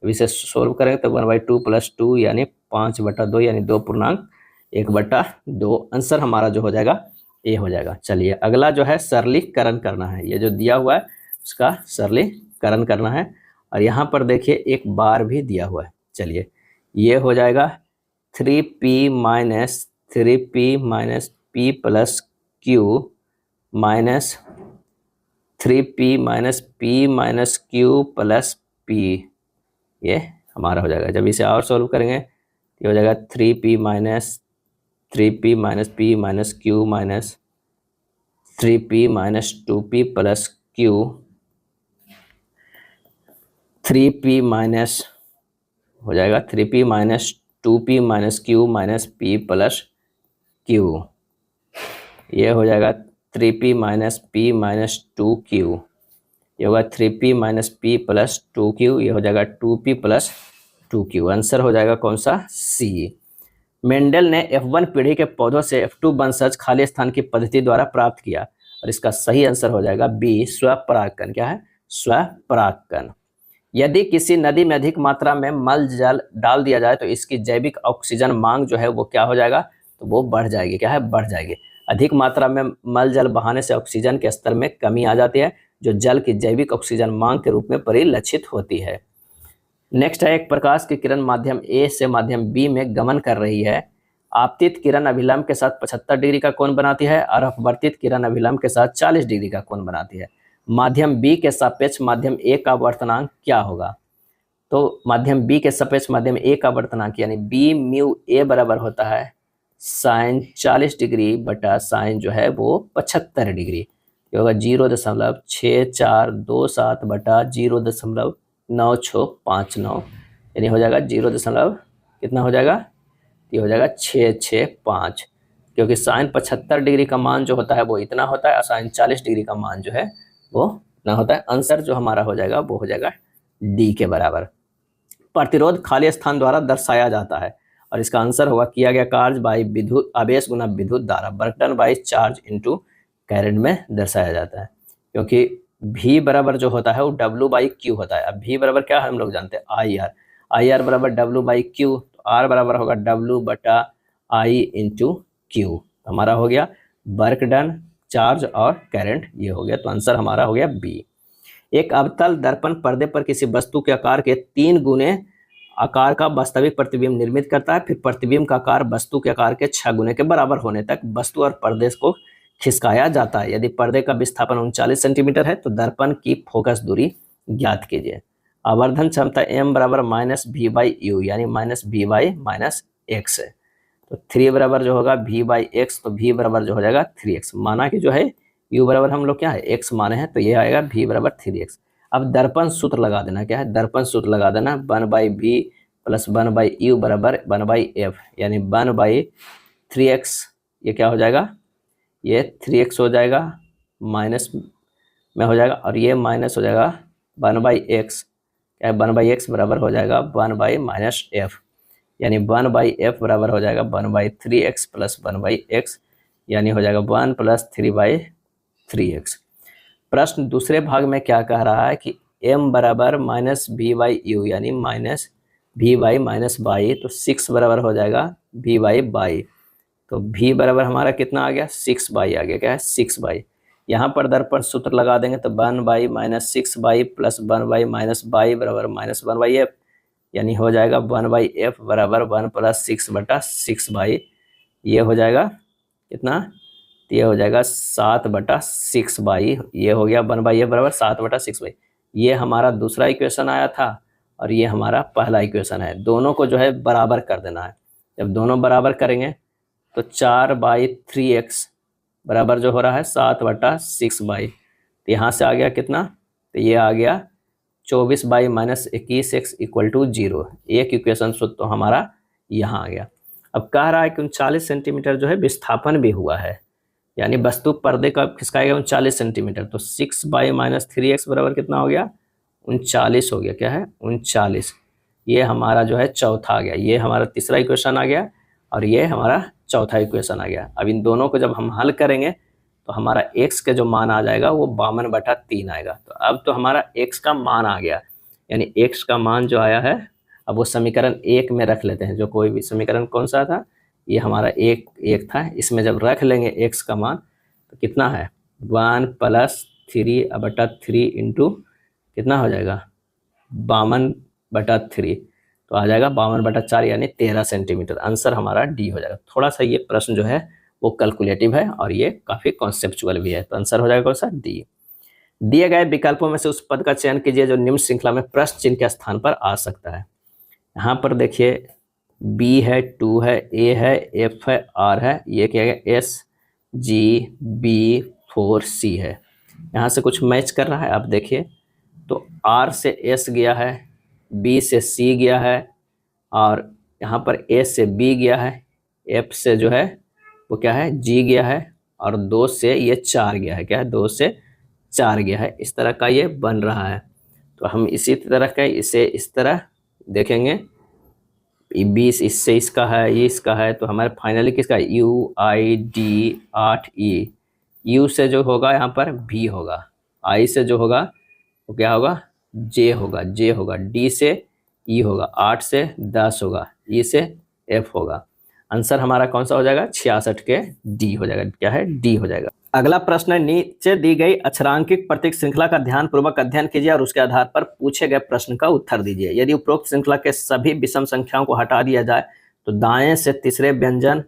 अब इसे सोल्व करेंगे तो 1/2 प्लस 2 यानी 5/2 यानी 2.1/2। आंसर हमारा जो हो जाएगा ये हो जाएगा। चलिए अगला जो है सरलीकरण करना है। ये जो दिया हुआ है उसका सरलीकरण पृथक्करण करना है। और यहाँ पर देखिए एक बार भी दिया हुआ है। चलिए ये हो जाएगा 3p minus 3p minus p plus Q minus 3p minus p minus Q plus p, ये हमारा हो जाएगा। जब इसे और सॉल्व करेंगे ये हो जाएगा 3p minus p minus Q minus 3p minus 2p plus Q 3p minus हो जाएगा 3p minus 2p minus Q minus p plus Q, ये हो जाएगा 3p minus p minus 2q, ये होगा 3p minus p plus 2q, ये हो जाएगा 2p प्लस 2q। आंसर हो जाएगा कौन सा? सी। मेंडल ने F1 पीढ़ी के पौधों से F2 वंशज खाली स्थान की पद्धति द्वारा प्राप्त किया, और इसका सही आंसर हो जाएगा बी, स्वपरागकण। क्या है? स्वपरागकण। यदि किसी नदी में अधिक मात्रा में मल जल डाल दिया जाए तो इसकी जैविक ऑक्सीजन मांग जो है वो क्या हो जाएगा? तो वो बढ़ जाएगी। क्या है? बढ़ जाएगी। अधिक मात्रा में मल जल बहाने से ऑक्सीजन के स्तर में कमी आ जाती है, जो जल की जैविक ऑक्सीजन मांग के रूप में परिलक्षित होती है। नेक्स्ट है, एक प्रकाश की किरण माध्यम ए से माध्यम बी में गमन कर रही है। आपतित किरण अभिलंब के साथ 75 डिग्री का कोण बनाती है और अपवर्तित किरण अभिलंब के साथ 40 डिग्री का कोण बनाती है। माध्यम बी के सापेक्ष माध्यम ए का वर्तनांक क्या होगा? तो माध्यम बी के सापेक्ष माध्यम ए का वर्तनांक यानी बी म्यू ए बराबर होता है साइन 40 डिग्री बटा साइन जो है वो 75 डिग्री। ये होगा 0.6427 बटा 0.9659, यानी हो जाएगा 0. कितना हो जाएगा? ये हो जाएगा 665, क्योंकि साइन 75 डिग्री का मान जो होता है वो इतना होता है और साइन 40 डिग्री का मान जो है वो इतना होता है। आंसर जो हमारा हो जाएगा वो हो जाएगा डी के बराबर। प्रतिरोध खाली स्थान द्वारा दर्शाया जाता है, और इसका आंसर होगा किया गया कार्य बाई विद्युत आवेश गुना विद्युत धारा, work done by charge into current में दर्शाया जाता है। क्योंकि V बराबर जो होता है वो W बाई क्यू होता है। अब V बराबर क्या है हम लोग जानते हैं? आई आर बराबर W बाई क्यू, तो R बराबर होगा W बटा I इंटू क्यू। हमारा हो गया वर्क डन, चार्ज और करंट, ये हो गया। तो आंसर हमारा हो गया B। एक अवतल दर्पण पर्दे पर किसी वस्तु के आकार के 3 गुने आकार का वास्तविक प्रतिबिंब निर्मित करता है। फिर प्रतिबिंब का आकार वस्तु के आकार के 6 गुने के बराबर होने तक वस्तु और पर्दे को खिसकाया जाता है। यदि पर्दे का विस्थापन 39 सेंटीमीटर है तो दर्पण की फोकस दूरी ज्ञात कीजिए। आवर्धन क्षमता m बराबर माइनस वी बाई यू, यानी minus V by minus X है। तो 3 बराबर जो होगा v बाई एक्स, तो v बराबर जो हो जाएगा 3x। माना कि जो है u बराबर हम लोग क्या है x माने हैं, तो ये आएगा v बराबर 3x। अब दर्पण सूत्र लगा देना। क्या है? दर्पण सूत्र लगा देना 1 by v plus 1 by you बराबर 1 बाई f, यानी 1 बाई 3x, ये क्या हो जाएगा? ये 3x हो जाएगा, माइनस में हो जाएगा, और ये माइनस हो जाएगा 1 बाई एक्स। क्या है? 1 बाई एक्स बराबर हो जाएगा 1 बाई माइनस एफ, यानी 1 बाई एफ बराबर हो जाएगा 1 by 3x plus 1 by x, यानी हो जाएगा 1 प्लस 3 बाई 3x। प्रश्न दूसरे भाग में क्या कह रहा है कि m बराबर माइनस वी बाई यू, यानी minus V by minus by, तो 6 बराबर हो जाएगा वी बाई बाई। तो v बराबर हमारा कितना आ गया? 6 बाई आ गया। क्या है? 6 बाई। यहाँ पर दर्पण सूत्र लगा देंगे तो 1 by minus 6 by plus 1 by minus by बराबर माइनस 1 बाई एफ, यानी हो जाएगा 1 बाई एफ बराबर 1 प्लस 6 बटा 6 बाई, ये हो जाएगा कितना? ये हो जाएगा 7 बटा 6 बाई, ये हो गया 1 बाई एफ बराबर 7 बटा 6 बाई। ये हमारा दूसरा इक्वेशन आया था और ये हमारा पहला इक्वेशन है। दोनों को जो है बराबर कर देना है। जब दोनों बराबर करेंगे तो 4 बाई 3x बराबर जो हो रहा है 7 बटा 6 बाई, तो यहाँ से आ गया कितना? तो ये आ गया 24 by minus 21x equal to 0। एक इक्वेशन तो हमारा यहाँ आ गया। अब कह रहा है कि 39 सेंटीमीटर जो है विस्थापन भी हुआ है, यानी वस्तु पर्दे का खिसकाएगा 39 सेंटीमीटर, तो 6 बाई माइनस 3x बराबर कितना हो गया? 39 हो गया। क्या है? 39। ये हमारा जो है चौथा आ गया। ये हमारा तीसरा इक्वेशन आ गया और ये हमारा चौथा इक्वेशन आ गया। अब इन दोनों को जब हम हल करेंगे तो हमारा x का जो मान आ जाएगा वो 52 बटा 3 आएगा। तो अब तो हमारा x का मान आ गया, यानी x का मान जो आया है अब वो समीकरण 1 में रख लेते हैं। जो कोई भी समीकरण कौन सा था? ये हमारा 1 था। इसमें जब रख लेंगे x का मान तो कितना है? 1 प्लस 3 बटा 3 इंटू कितना हो जाएगा 52/3, तो आ जाएगा 52/4 यानी 13 सेंटीमीटर। आंसर हमारा डी हो जाएगा। थोड़ा सा ये प्रश्न जो है वो कैलकुलेटिव है और ये काफी कॉन्सेप्चुअल भी है, तो आंसर हो जाएगा कौन सा, डी। दिए गए विकल्पों में से उस पद का चयन कीजिए जो निम्न श्रृंखला में प्रश्न चिन्ह के स्थान पर आ सकता है। यहाँ पर देखिए बी है, 2 है, ए है, एफ है, आर है, ये क्या है, एस, जी, बी, 4, सी है। यहाँ से कुछ मैच कर रहा है, आप देखिए तो आर से एस गया है, बी से सी गया है, और यहाँ पर ए से बी गया है, एफ से जो है वो क्या है, जी गया है, और 2 से ये 4 गया है, क्या है, 2 से 4 गया है। इस तरह का ये बन रहा है। तो हम इसी तरह का इसे इस तरह देखेंगे, 20 इससे इसका है, ये इसका है, तो हमारे फाइनली किसका, you I D 8 E, you से जो होगा यहाँ पर भी होगा, आई से जो होगा वो क्या होगा, जे होगा, जे होगा, डी से ई होगा, 8 से 10 होगा, ई से एफ होगा। आंसर हमारा कौन सा हो जाएगा, 66 के डी हो जाएगा, क्या है, डी हो जाएगा। अगला प्रश्न है, नीचे दी गई अक्षरांकित प्रतीक श्रृंखला का ध्यानपूर्वक अध्ययन कीजिए और उसके आधार पर पूछे गए प्रश्न का उत्तर दीजिए। यदि उपरोक्त श्रृंखला के सभी विषम संख्याओं को हटा दिया जाए तो दाएं से तीसरे व्यंजन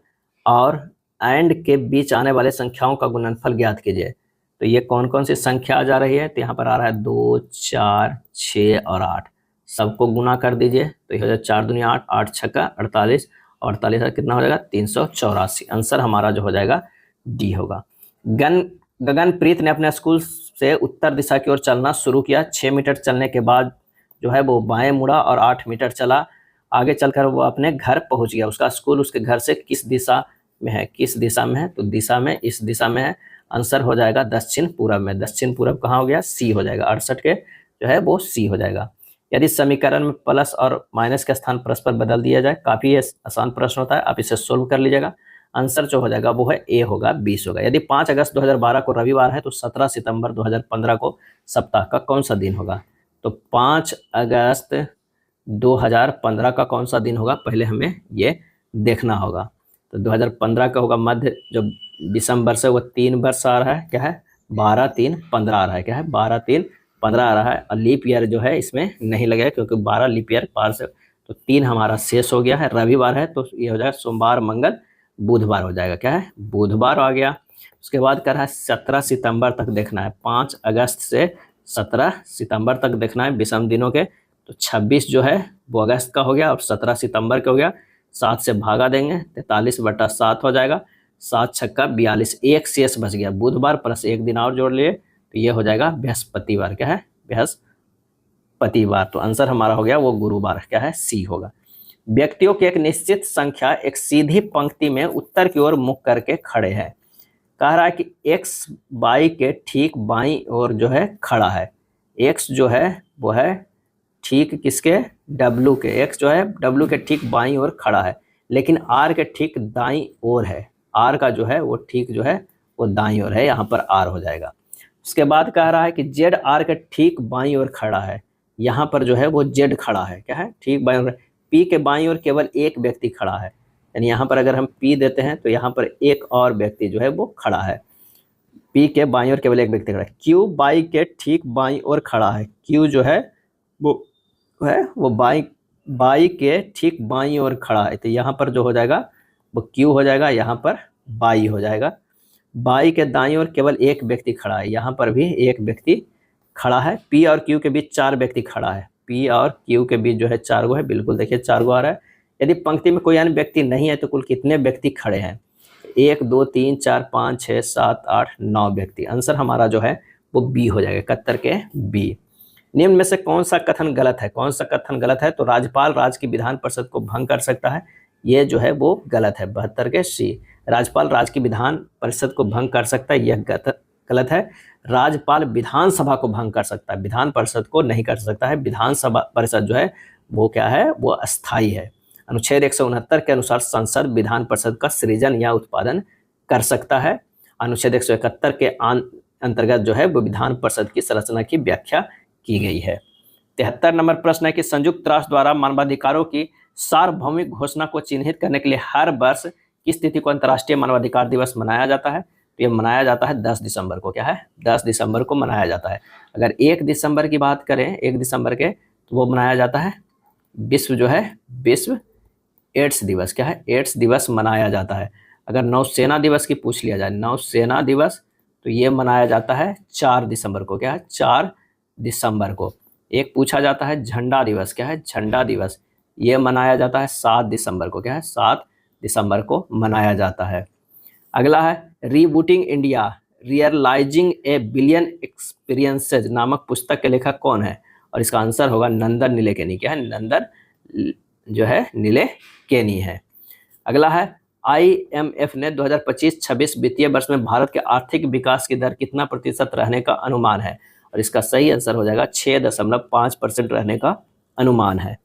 और एंड के बीच आने वाले संख्याओं का गुणनफल ज्ञात कीजिए। तो ये कौन कौन सी संख्या आ जा रही है, तो यहाँ पर आ रहा है 2, 4, 6 और 8, सबको गुना कर दीजिए तो ये हो जाएगा 4 दूनी 8, 8 छक्का 48, 48 कितना हो जाएगा 384। आंसर हमारा जो हो जाएगा डी होगा। गगनप्रीत ने अपने स्कूल से उत्तर दिशा की ओर चलना शुरू किया। 6 मीटर चलने के बाद जो है वो बाएं मुड़ा और 8 मीटर चला। आगे चलकर वो अपने घर पहुंच गया। उसका स्कूल उसके घर से किस दिशा में है, किस दिशा में है, तो दिशा में इस दिशा में है। आंसर हो जाएगा दक्षिण पूरब में। दक्षिण पूरब कहाँ हो गया, सी हो जाएगा। 68 के जो है वो सी हो जाएगा। यदि समीकरण में प्लस और माइनस के स्थान परस्पर बदल दिया जाए, काफी आसान प्रश्न होता है, आप इसे सोल्व कर लीजिएगा। आंसर जो हो जाएगा वो है ए होगा, 20 होगा। यदि 5 अगस्त 2012 को रविवार है तो 17 सितंबर 2015 को सप्ताह का कौन सा दिन होगा। तो 5 अगस्त 2015 का कौन सा दिन होगा, पहले हमें ये देखना होगा। तो 2015 का होगा मध्य, जो विषम वर्ष है वो 3 वर्ष आ रहा है, क्या है 12, 3, 15 आ रहा है, क्या है 12, 3, 15 आ रहा है। और लीप ईयर जो है इसमें नहीं लगेगा क्योंकि 12 लीप ईयर पार से, तो 3 हमारा शेष हो गया है। रविवार है तो ये हो जाएगा सोमवार, मंगल, बुधवार हो जाएगा, क्या है बुधवार आ गया। उसके बाद कर रहा है 17 सितंबर तक देखना है। 5 अगस्त से 17 सितंबर तक देखना है विषम दिनों के। तो 26 जो है वो अगस्त का हो गया और 17 सितंबर का हो गया। 7 से भागा देंगे 43/7 हो जाएगा। 7 छक्का 42, एक शेष बच गया बुधवार प्लस एक दिन और जोड़ लिए तो ये हो जाएगा बृहस्पतिवार, क्या है बृहस्पतिवार। तो आंसर हमारा हो गया वो गुरुवार, क्या है सी होगा। व्यक्तियों की एक निश्चित संख्या एक सीधी पंक्ति में उत्तर की ओर मुख करके खड़े हैं। कह रहा है कि एक्स वाई के ठीक बाईं ओर जो है खड़ा है। एक्स जो है वो है ठीक किसके, डब्लू के। एक्स जो है डब्लू के ठीक बाईं ओर खड़ा है, लेकिन आर के ठीक दाईं ओर है। आर का जो है वो ठीक जो है वो दाईं ओर है, यहाँ पर आर हो जाएगा। उसके बाद कह रहा है कि जेड आर के ठीक बाईं ओर खड़ा है। यहाँ पर जो है वो जेड खड़ा है, क्या है ठीक बाईं ओर। पी के बाईं ओर केवल एक व्यक्ति खड़ा है, यानी यहाँ पर अगर हम पी देते हैं तो यहाँ पर एक और व्यक्ति जो है वो खड़ा है। पी के बाईं ओर केवल एक व्यक्ति खड़ा है। क्यू बाई के ठीक बाईं ओर खड़ा है। क्यू जो है वो बाई के ठीक बाईं ओर खड़ा है, तो यहाँ पर जो हो जाएगा वो क्यू हो जाएगा, यहाँ पर बाई हो जाएगा। बाई के दाईं ओर केवल एक व्यक्ति खड़ा है, यहाँ पर भी एक व्यक्ति खड़ा है। पी और क्यू के बीच 4 व्यक्ति खड़ा है। पी और क्यू के बीच जो है 4 गो है, बिल्कुल देखिए 4 गो आ रहा है। यदि पंक्ति में कोई अन्य व्यक्ति नहीं है तो कुल कितने व्यक्ति खड़े हैं, 1, 2, 3, 4, 5, 6, 7, 8, 9 व्यक्ति। आंसर हमारा जो है वो बी हो जाएगा, 71 के बी। निम्न में से कौन सा कथन गलत है, कौन सा कथन गलत है, तो राज्यपाल राज्य की विधान परिषद को भंग कर सकता है, ये जो है वो गलत है, 72 के सी। राज्यपाल राज्य की विधान परिषद को भंग कर सकता है, यह गलत है। राज्यपाल विधानसभा को भंग कर सकता है, विधान परिषद को नहीं कर सकता है। विधानसभा परिषद जो है वो क्या है, वो अस्थायी है। अनुच्छेद 169 के अनुसार संसद विधान परिषद का सृजन या उत्पादन कर सकता है। अनुच्छेद 171 के अंतर्गत जो है वो विधान परिषद की संरचना की व्याख्या की गई है। 73 नंबर प्रश्न है कि संयुक्त राष्ट्र द्वारा मानवाधिकारों की सार्वभौमिक घोषणा को चिन्हित करने के लिए हर वर्ष किस तिथि को अंतर्राष्ट्रीय मानवाधिकार दिवस मनाया जाता है। तो ये मनाया जाता है 10 दिसंबर को। क्या है? 10 दिसंबर को मनाया जाता है। अगर 1 दिसंबर की बात करें, 1 दिसंबर के, तो वो मनाया जाता है विश्व एड्स दिवस। क्या है? एड्स दिवस मनाया जाता है। अगर नौसेना दिवस की पूछ लिया जाए, नौसेना दिवस, तो ये मनाया जाता है 4 दिसंबर को। क्या है? 4 दिसंबर को। एक पूछा जाता है झंडा दिवस। क्या है? झंडा दिवस, ये मनाया जाता है 7 दिसंबर को। क्या है? 7 दिसंबर को मनाया जाता है। अगला है rebooting India realising a billion experiences नामक पुस्तक के लेखक कौन है? और इसका आंसर होगा नंदन नीलेकनी। क्या है? नंदन जो है नीलेकनी है। अगला है IMF ने 2025-26 वित्तीय वर्ष में भारत के आर्थिक विकास की दर कितना प्रतिशत रहने का अनुमान है? और इसका सही आंसर हो जाएगा 6.5% रहने का अनुमान है।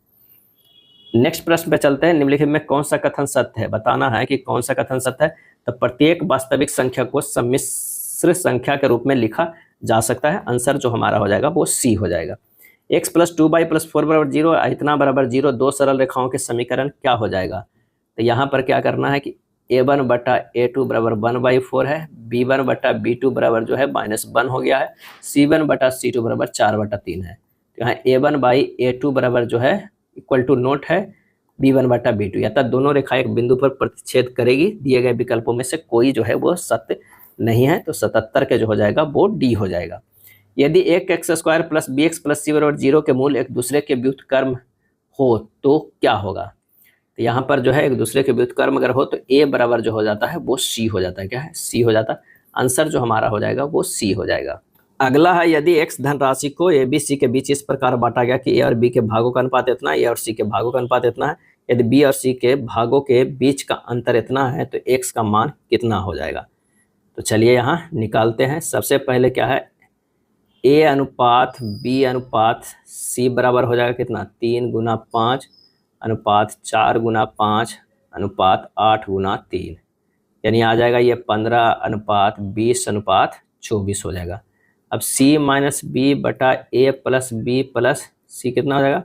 नेक्स्ट प्रश्न पे चलते हैं। निम्नलिखित में कौन सा कथन सत्य है? बताना है कि कौन सा कथन सत्य है। तो प्रत्येक वास्तविक संख्या को सम्मिश्र संख्या के रूप में लिखा जा सकता है। आंसर जो हमारा हो जाएगा वो सी हो जाएगा। x + 2y + 4 = 0, इतना बराबर 0, दो सरल रेखाओं के समीकरण क्या हो जाएगा? तो यहाँ पर क्या करना है कि a1 बटा a2 बराबर 1/4 है, b1 बटा b2 बराबर जो है -1 हो गया है, c1 बटा c2 बराबर 4/3 है। तो यहाँ a1/a2 बराबर जो है इक्वल टू नोट है b1 बटा b2, या तो दोनों रेखा एक बिंदु पर प्रतिच्छेद करेगी। दिए गए विकल्पों में से कोई जो है वो सत्य नहीं है, तो 77 के जो हो जाएगा वो डी हो जाएगा। यदि x² + bx + c = 0 के मूल एक दूसरे के व्युत्क्रम हो तो क्या होगा? तो यहाँ पर जो है एक दूसरे के व्युत्क्रम अगर हो तो a बराबर जो हो जाता है वो c हो जाता है। क्या है? c हो जाता है। आंसर जो हमारा हो जाएगा वो c हो जाएगा। अगला है यदि x धनराशि को a b c के बीच इस प्रकार बांटा गया कि a और b के भागों का अनुपात इतना है, a और c के भागों का अनुपात इतना है, यदि b और c के भागों के बीच का अंतर इतना है तो x का मान कितना हो जाएगा? तो चलिए यहाँ निकालते हैं। सबसे पहले क्या है, a अनुपात b अनुपात c बराबर हो जाएगा कितना? 3 × 5 अनुपात 4 × 5 अनुपात 8 × 3, यानी आ जाएगा ये 15 अनुपात 20 अनुपात 24 हो जाएगा। अब c - b बटा a + b + c कितना हो जाएगा?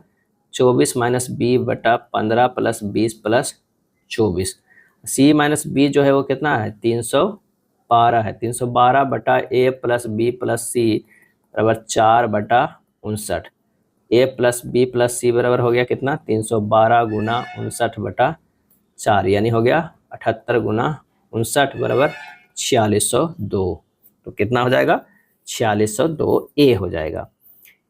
24 - b बटा 15 + 20 + 24। c - b जो है वो कितना है? 312 है। 312 बटा a + b + c बराबर 4/59। a + b + c बराबर हो गया कितना? 312 × 59/4, यानी हो गया 78 × 59 बराबर 4602। तो कितना हो जाएगा? 4602 ए हो जाएगा।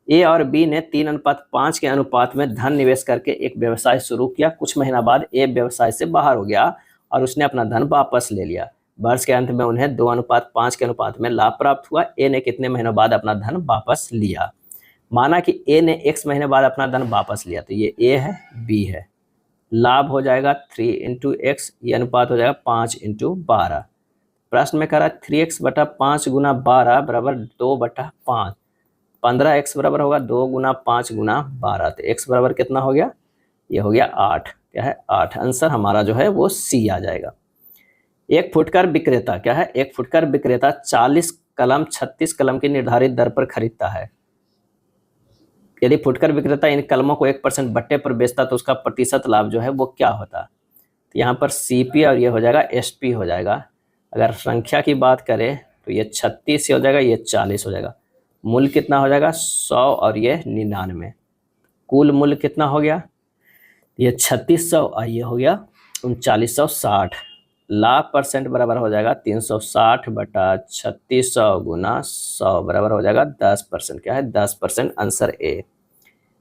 ए और बी ने 3:5 के अनुपात में धन निवेश करके एक व्यवसाय शुरू किया। कुछ महीना बाद ए व्यवसाय से बाहर हो गया और उसने अपना धन वापस ले लिया। वर्ष के अंत में उन्हें 2:5 के अनुपात में लाभ प्राप्त हुआ। ए ने कितने महीनों बाद अपना धन वापस लिया? माना कि ए ने x महीने बाद अपना धन वापस लिया, तो ये a है, b है। लाभ हो जाएगा 3 × x, ये अनुपात हो जाएगा 5 × 12। प्रश्न में कह रहा है 3x बटा 5 × 12 बराबर 2/5। 15x बराबर होगा 2 × 5 × 12, तो x बराबर कितना हो गया? ये हो गया 8। क्या है? 8। आंसर हमारा जो है वो सी आ जाएगा। एक फुटकर विक्रेता, क्या है? एक फुटकर विक्रेता 40 कलम 36 कलम की निर्धारित दर पर खरीदता है। यदि फुटकर विक्रेता इन कलमों को 1% बट्टे पर बेचता तो उसका प्रतिशत लाभ जो है वो क्या होता? तो यहाँ पर CP और ये हो जाएगा SP हो जाएगा। अगर संख्या की बात करें तो ये 36 हो जाएगा, ये 40 हो जाएगा। मूल्य कितना हो जाएगा? 100 और ये 99। कुल मूल्य कितना हो गया? ये 3600 और ये हो गया 3960। लाभ परसेंट बराबर हो जाएगा 360 बटा 3600 × 100 बराबर हो जाएगा 10%। क्या है? 10%। Answer A.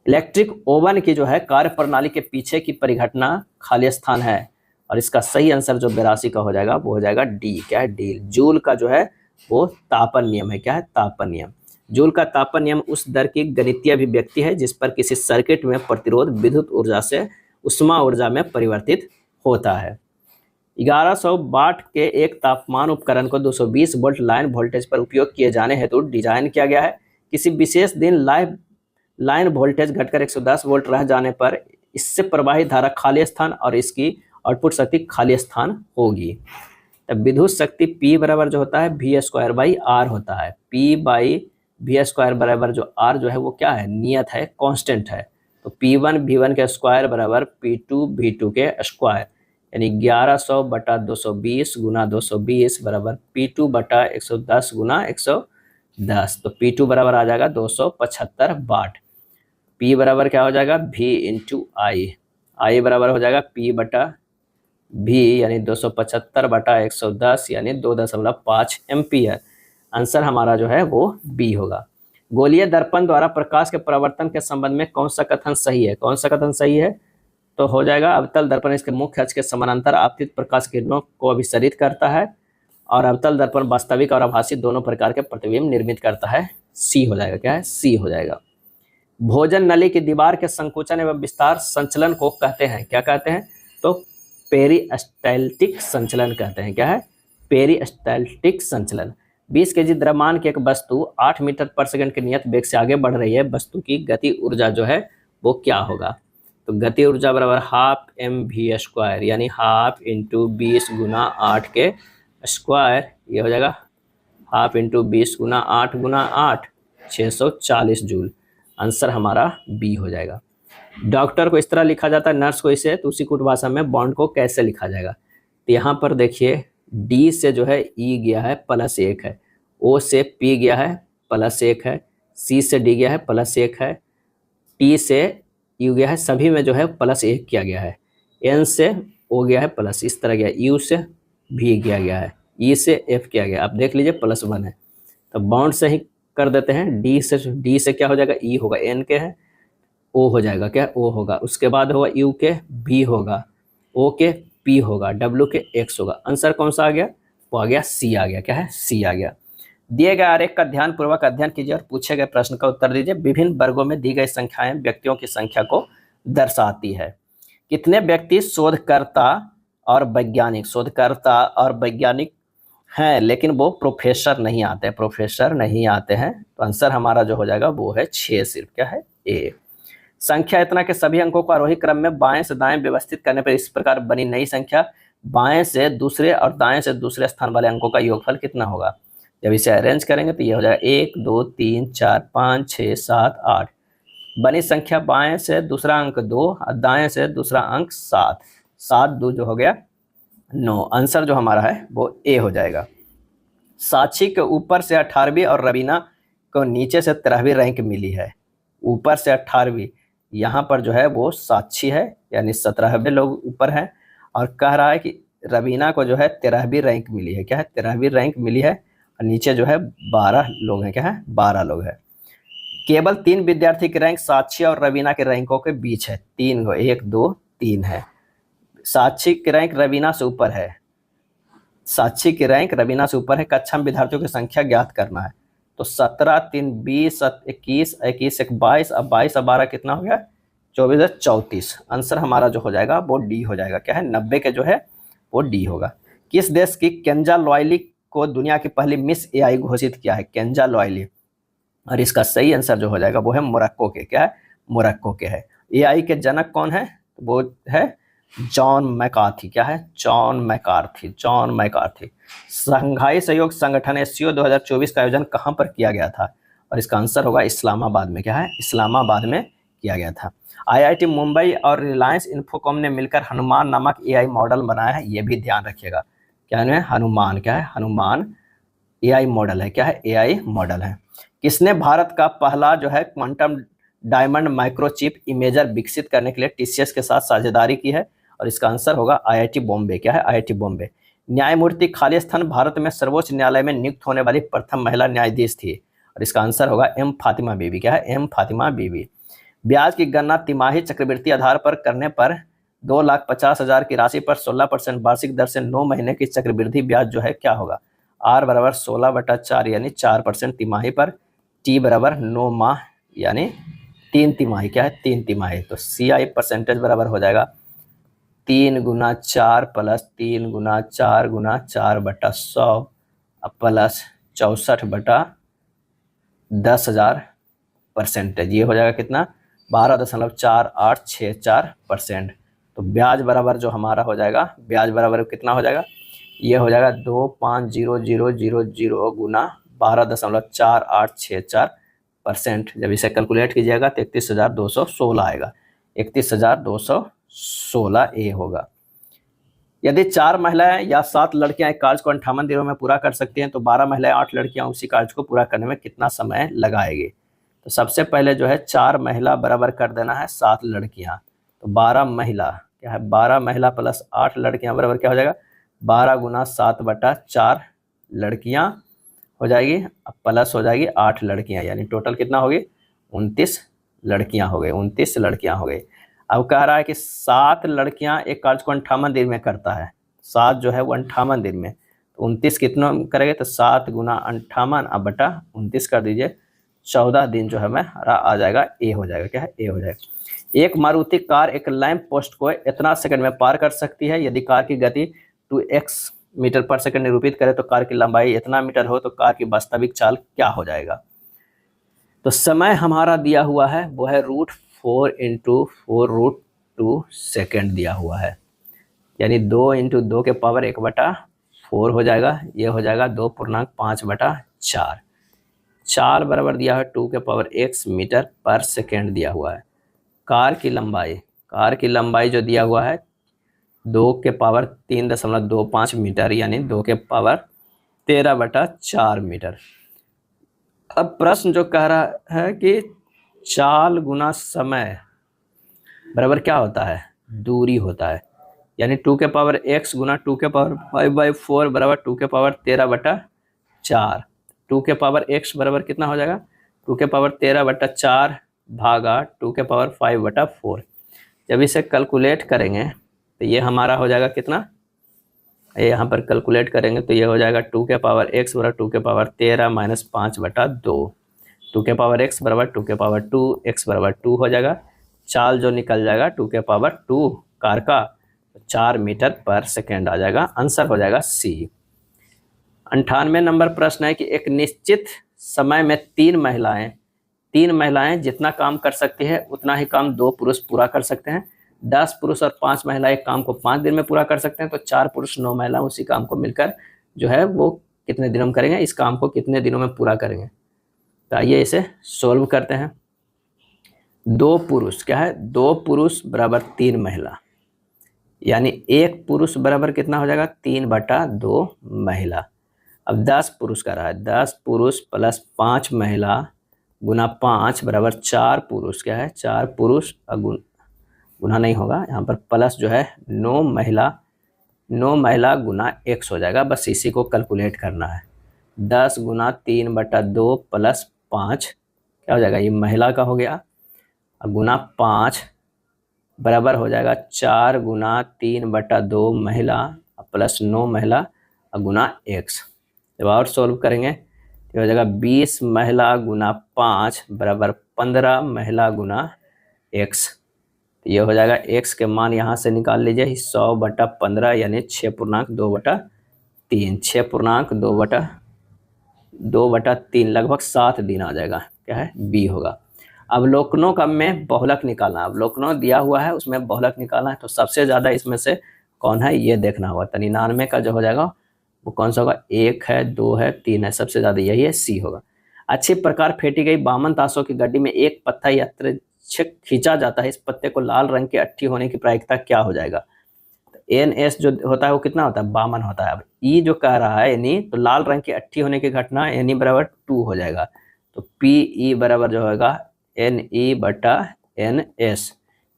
इलेक्ट्रिक ओवन की जो है कार्य प्रणाली के पीछे की परिघटना खाली स्थान है, और इसका सही आंसर जो 82 का हो जाएगा वो हो जाएगा डी। क्या है? डी। जूल का जो है वो तापन नियम है। क्या है? तापन नियम। जूल का तापन नियम उस दर की गणितीय अभिव्यक्ति है जिस पर किसी सर्किट में प्रतिरोध विद्युत ऊर्जा से उष्मा ऊर्जा में परिवर्तित होता है। 1100 वाट के एक तापमान उपकरण को 220 वोल्ट लाइन वोल्टेज पर उपयोग किए जाने हेतु डिजाइन किया गया है। किसी विशेष दिन लाइन वोल्टेज घटकर 110 वोल्ट रह जाने पर इससे प्रवाहित धारा खाली स्थान और इसकी आउटपुट शक्ति खाली स्थान होगी। तब विद्युत शक्ति P बराबर जो होता है V² होता है। P/V² बराबर जो R जो है वो क्या है? नियत है, कांस्टेंट है। तो P1 V1 के स्क्वायर बराबर P2 V2 के स्क्वायर, यानी 1100 बटा 220 गुना 220 बराबर P2 बटा 110 गुना 110। तो P2 बराबर आ जाएगा 275 वाट। P बराबर क्या हो जाएगा, V इंटू आई। आई बराबर हो जाएगा P बटा V यानी 275 बटा 110 यानी 2.5 एम्पियर। आंसर हमारा जो है वो बी होगा। गोलीय दर्पण द्वारा प्रकाश के परावर्तन के संबंध में कौन सा कथन सही है? कौन सा कथन सही है? तो हो जाएगा अवतल दर्पण इसके मुख्य अक्ष के समानांतर आपतित प्रकाश किरणों को अभिसरित करता है और अवतल दर्पण वास्तविक और आभासी दोनों प्रकार के प्रतिबिंब निर्मित करता है। सी हो जाएगा। क्या है? सी हो जाएगा। भोजन नली की दीवार के संकुचन एवं विस्तार संचलन को कहते हैं, क्या कहते हैं? तो पेरिस्टाल्टिक संचलन कहते हैं। क्या है? पेरिस्टाल्टिक संचलन। 20 केजी द्रव्यमान की एक वस्तु 8 मीटर पर सेकंड के नियत वेग से आगे बढ़ रही है, वस्तु की गति ऊर्जा जो है वो क्या होगा? तो गति ऊर्जा बराबर हाफ mv², यानी हाफ इंटू 20 गुना 8 के स्क्वायर, ये हो जाएगा हाफ इंटू 20 गुना 8 गुना 8 640 जूल। आंसर हमारा बी हो जाएगा। डॉक्टर को इस तरह लिखा जाता है, नर्स को इसे, तो उसी कुट भाषा में बॉन्ड को कैसे लिखा जाएगा? तो यहाँ पर देखिए डी से जो है ई गया है +1 है, ओ से पी गया है +1 है, सी से डी गया है +1 है, टी से यू गया है, सभी में जो है +1 किया गया है, एन से ओ गया है प्लस, इस तरह गया, यू से भी किया गया है, ई से एफ किया गया। आप देख लीजिए +1 है, तो बाउंड से ही कर देते हैं। डी से क्या हो जाएगा? ई होगा, एन के है ओ हो जाएगा, क्या ओ होगा, उसके बाद होगा यू के बी होगा, ओ के पी होगा, डब्ल्यू के एक्स होगा। आंसर कौन सा आ गया? वो आ गया सी आ गया। क्या है? सी आ गया। दिए गए आरेख का ध्यानपूर्वक अध्ययन कीजिए और पूछे गए प्रश्न का उत्तर दीजिए। विभिन्न वर्गों में दी गई संख्याएं व्यक्तियों की संख्या को दर्शाती है। कितने व्यक्ति शोधकर्ता और वैज्ञानिक हैं, लेकिन वो प्रोफेसर नहीं आते हैं। तो आंसर हमारा जो हो जाएगा वो है 6 सिर्फ। क्या है? ए। संख्या इतना के सभी अंकों को आरोही क्रम में बाएं से दाएं व्यवस्थित करने पर इस प्रकार बनी नई संख्या बाएं से दूसरे और दाएं से दूसरे स्थान वाले अंकों का योगफल कितना होगा? जब इसे अरेंज करेंगे तो ये हो जाएगा 1 2 3 4 5 6 7 8। बनी संख्या बाएं से दूसरा अंक 2 और दाएं से दूसरा अंक 7, 7 2 जो हो गया 9। आंसर जो हमारा है वो ए हो जाएगा। साक्षी के ऊपर से 18वीं और रवीना को नीचे से 13वीं रैंक मिली है। ऊपर से 18वीं, यहाँ पर जो है वो साक्षी है यानी 17वें लोग ऊपर हैं, और कह रहा है कि रवीना को जो है 13वीं रैंक मिली है। क्या है? 13वीं रैंक मिली है, और नीचे जो है 12 लोग हैं। क्या है? 12 लोग हैं। केवल 3 विद्यार्थी की रैंक साक्षी और रवीना के रैंकों के बीच है। 3 1 2 3 है। साक्षी की रैंक रवीना से ऊपर है। कक्षा में विद्यार्थियों की संख्या ज्ञात करना है। तो 17 3 20 21 21 1 22, अब 22 और 12 कितना हो गया? 24 है 34। आंसर हमारा जो हो जाएगा वो डी हो जाएगा। क्या है? 90 के जो है वो डी होगा। किस देश की केंजा लॉयली को दुनिया की पहली मिस एआई घोषित किया है? केंजा लॉयली। और इसका सही आंसर जो हो जाएगा वो है मोरक्को के। क्या है? मोरक्को के है। एआई के जनक कौन है? वो है जॉन मैकार्थी। क्या है? John McCarthy. शंघाई सहयोग संगठन एससीओ 2024 का आयोजन कहाँ पर किया गया था? और इसका आंसर होगा इस्लामाबाद में। क्या है? इस्लामाबाद में किया गया था। आईआईटी मुंबई और रिलायंस इन्फोकॉम ने मिलकर हनुमान नामक एआई मॉडल बनाया है, ये भी ध्यान रखिएगा। क्या है? हनुमान। क्या है? हनुमान एआई मॉडल है। क्या है? एआई मॉडल है। किसने भारत का पहला जो है क्वांटम डायमंड माइक्रोचिप इमेजर विकसित करने के लिए टीसीएस के साथ साझेदारी की है? और इसका आंसर होगा आईआईटी बॉम्बे। क्या है? आईआईटी बॉम्बे। न्यायमूर्ति खालिस्तान भारत में सर्वोच्च न्यायालय में नियुक्त होने वाली प्रथम महिला न्यायाधीश थी, और इसका आंसर होगा एम फातिमा बीबी। क्या है? एम फातिमा बीबी। ब्याज की गणना तिमाही चक्रवृद्धि आधार पर करने पर 2,50,000 की राशि पर 16% वार्षिक दर से 9 महीने की चक्रवृद्धि ब्याज जो है क्या होगा? आर बराबर 16/4 यानी 4% तिमाही पर, टी बराबर 9 माह यानी 3 तिमाही। क्या है? 3 तिमाही। तो सी आई परसेंटेज बराबर हो जाएगा 3 गुना 4 प्लस 3 गुना 4 गुना 4/100 प्लस 64/10,000 परसेंटेज। ये हो जाएगा कितना? 12.4864%। तो ब्याज बराबर जो हमारा हो जाएगा, ब्याज बराबर कितना हो जाएगा? ये हो जाएगा 250,000 गुना 12.4864%। जब इसे कैलकुलेट कीजिएगा तो 31,216 आएगा। 31,216 ए होगा। यदि 4 महिलाएं या 7 लड़कियां एक कार्य को 58 दिनों में पूरा कर सकती हैं तो 12 महिलाएं 8 लड़कियां उसी कार्य को पूरा करने में कितना समय लगाएगी। तो सबसे पहले जो है 4 महिला बराबर कर देना है 7 लड़कियां, तो 12 महिला क्या है, 12 महिला प्लस 8 लड़कियां बराबर क्या हो जाएगा, 12 गुना 7/4 लड़कियां हो जाएगी, अब प्लस हो जाएगी 8 लड़कियां, यानी टोटल कितना होगी, 29 लड़कियां हो गई, 29 लड़कियां हो गई। अब कह रहा है कि 7 लड़कियां एक कार्य को 58 दिन में करता है, 7 जो है वो 58 दिन में, तो 29 कितना करेंगे, तो 7 गुना 58 अब बटा 29 कर दीजिए, 14 दिन जो है हमारा आ जाएगा, ए हो जाएगा, क्या है, ए हो जाएगा। एक मारुति कार एक लैंप पोस्ट को इतना सेकंड में पार कर सकती है, यदि कार की गति 2x मीटर पर सेकंड निरूपित करे तो कार की लंबाई इतना मीटर हो तो कार की वास्तविक चाल क्या हो जाएगा। तो समय हमारा दिया हुआ है वो है √4 × 4√2 सेकेंड दिया हुआ है, यानी 2 × 2 के पावर 1/4 हो जाएगा, ये हो जाएगा 2.5/4। 4 बराबर दिया है 2 के पावर x मीटर पर सेकेंड दिया हुआ है। कार की लंबाई जो दिया हुआ है 2 के पावर 3.25 मीटर, यानी 2 के पावर 13/4 मीटर। अब प्रश्न जो कह रहा है कि चाल गुना समय बराबर क्या होता है, दूरी होता है, यानी 2 के पावर x गुना 2 के पावर 5/4 बराबर 2 के पावर 13/4। 2 के पावर x बराबर कितना हो जाएगा, 2 के पावर 13/4 भागा 2 के पावर 5/4। जब इसे कैलकुलेट करेंगे तो ये हमारा हो जाएगा कितना, ये यहाँ पर कैलकुलेट करेंगे तो ये हो जाएगा 2 के पावर x बराबर 2 के पावर 13 - 5/2। 2 के पावर x बराबर 2 के पावर 2, x बराबर 2 हो जाएगा। चाल जो निकल जाएगा 2 के पावर 2 कार का 4 मीटर पर सेकेंड आ जाएगा, आंसर हो जाएगा सी। 98 नंबर प्रश्न है कि एक निश्चित समय में 3 महिलाएं जितना काम कर सकती है उतना ही काम 2 पुरुष पूरा कर सकते हैं। 10 पुरुष और 5 महिलाएं एक काम को 5 दिन में पूरा कर सकते हैं, तो 4 पुरुष 9 महिलाएं उसी काम को मिलकर जो है वो कितने दिनों में करेंगे, इस काम को कितने दिनों में पूरा करेंगे। तो आइए इसे सोल्व करते हैं। 2 पुरुष क्या है, 2 पुरुष बराबर 3 महिला, यानी 1 पुरुष बराबर कितना हो जाएगा, 3/2 महिला। अब 10 पुरुष का रहा है, 10 पुरुष प्लस 5 महिला गुना 5 बराबर 4 पुरुष, क्या है, 4 पुरुष, गुना नहीं होगा यहाँ पर, प्लस जो है 9 महिला गुना x हो जाएगा, बस इसी को कैलकुलेट करना है। 10 गुना 3/2 प्लस 5 क्या हो जाएगा, ये महिला का हो गया, गुना 5 बराबर हो जाएगा 4 गुना 3/2 महिला प्लस 9 महिला गुना x। जब और सोल्व करेंगे तो हो जाएगा 20 महिला गुना 5 बराबर 15 महिला गुना x। ये हो जाएगा x के मान यहाँ से निकाल लीजिए, 100/15 यानी 6.2/3, 6.2/3 लगभग 7 दिन आ जाएगा, क्या है, बी होगा। अवलोकनों का में बहुलक निकालना, अवलोकनों दिया हुआ है उसमें बहुलक निकालना है, तो सबसे ज़्यादा इसमें से कौन है ये देखना होगा। तो 99 का जो हो जाएगा वो कौन सा होगा, 1 है, 2 है, 3 है, सबसे ज़्यादा यही है, सी होगा। अच्छी प्रकार फेंटी गई 52 ताशों की गड्डी में एक पत्ता यादृच्छिक खींचा जाता है, इस पत्ते को लाल रंग के अट्ठी होने की प्रायिकता क्या हो जाएगा। तो NS जो होता है वो कितना होता है, 52 होता है। अब ई जो कह रहा है यानी, तो लाल रंग की अट्ठी होने की घटना NE बराबर 2 हो जाएगा, तो PE बराबर जो होगा NE/NS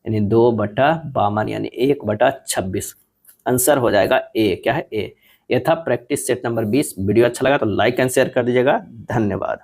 यानी 2/52 यानी 1/26, आंसर हो जाएगा ए, क्या है, ए। यह था प्रैक्टिस सेट नंबर 20। वीडियो अच्छा लगा तो लाइक एंड शेयर कर दीजिएगा। धन्यवाद।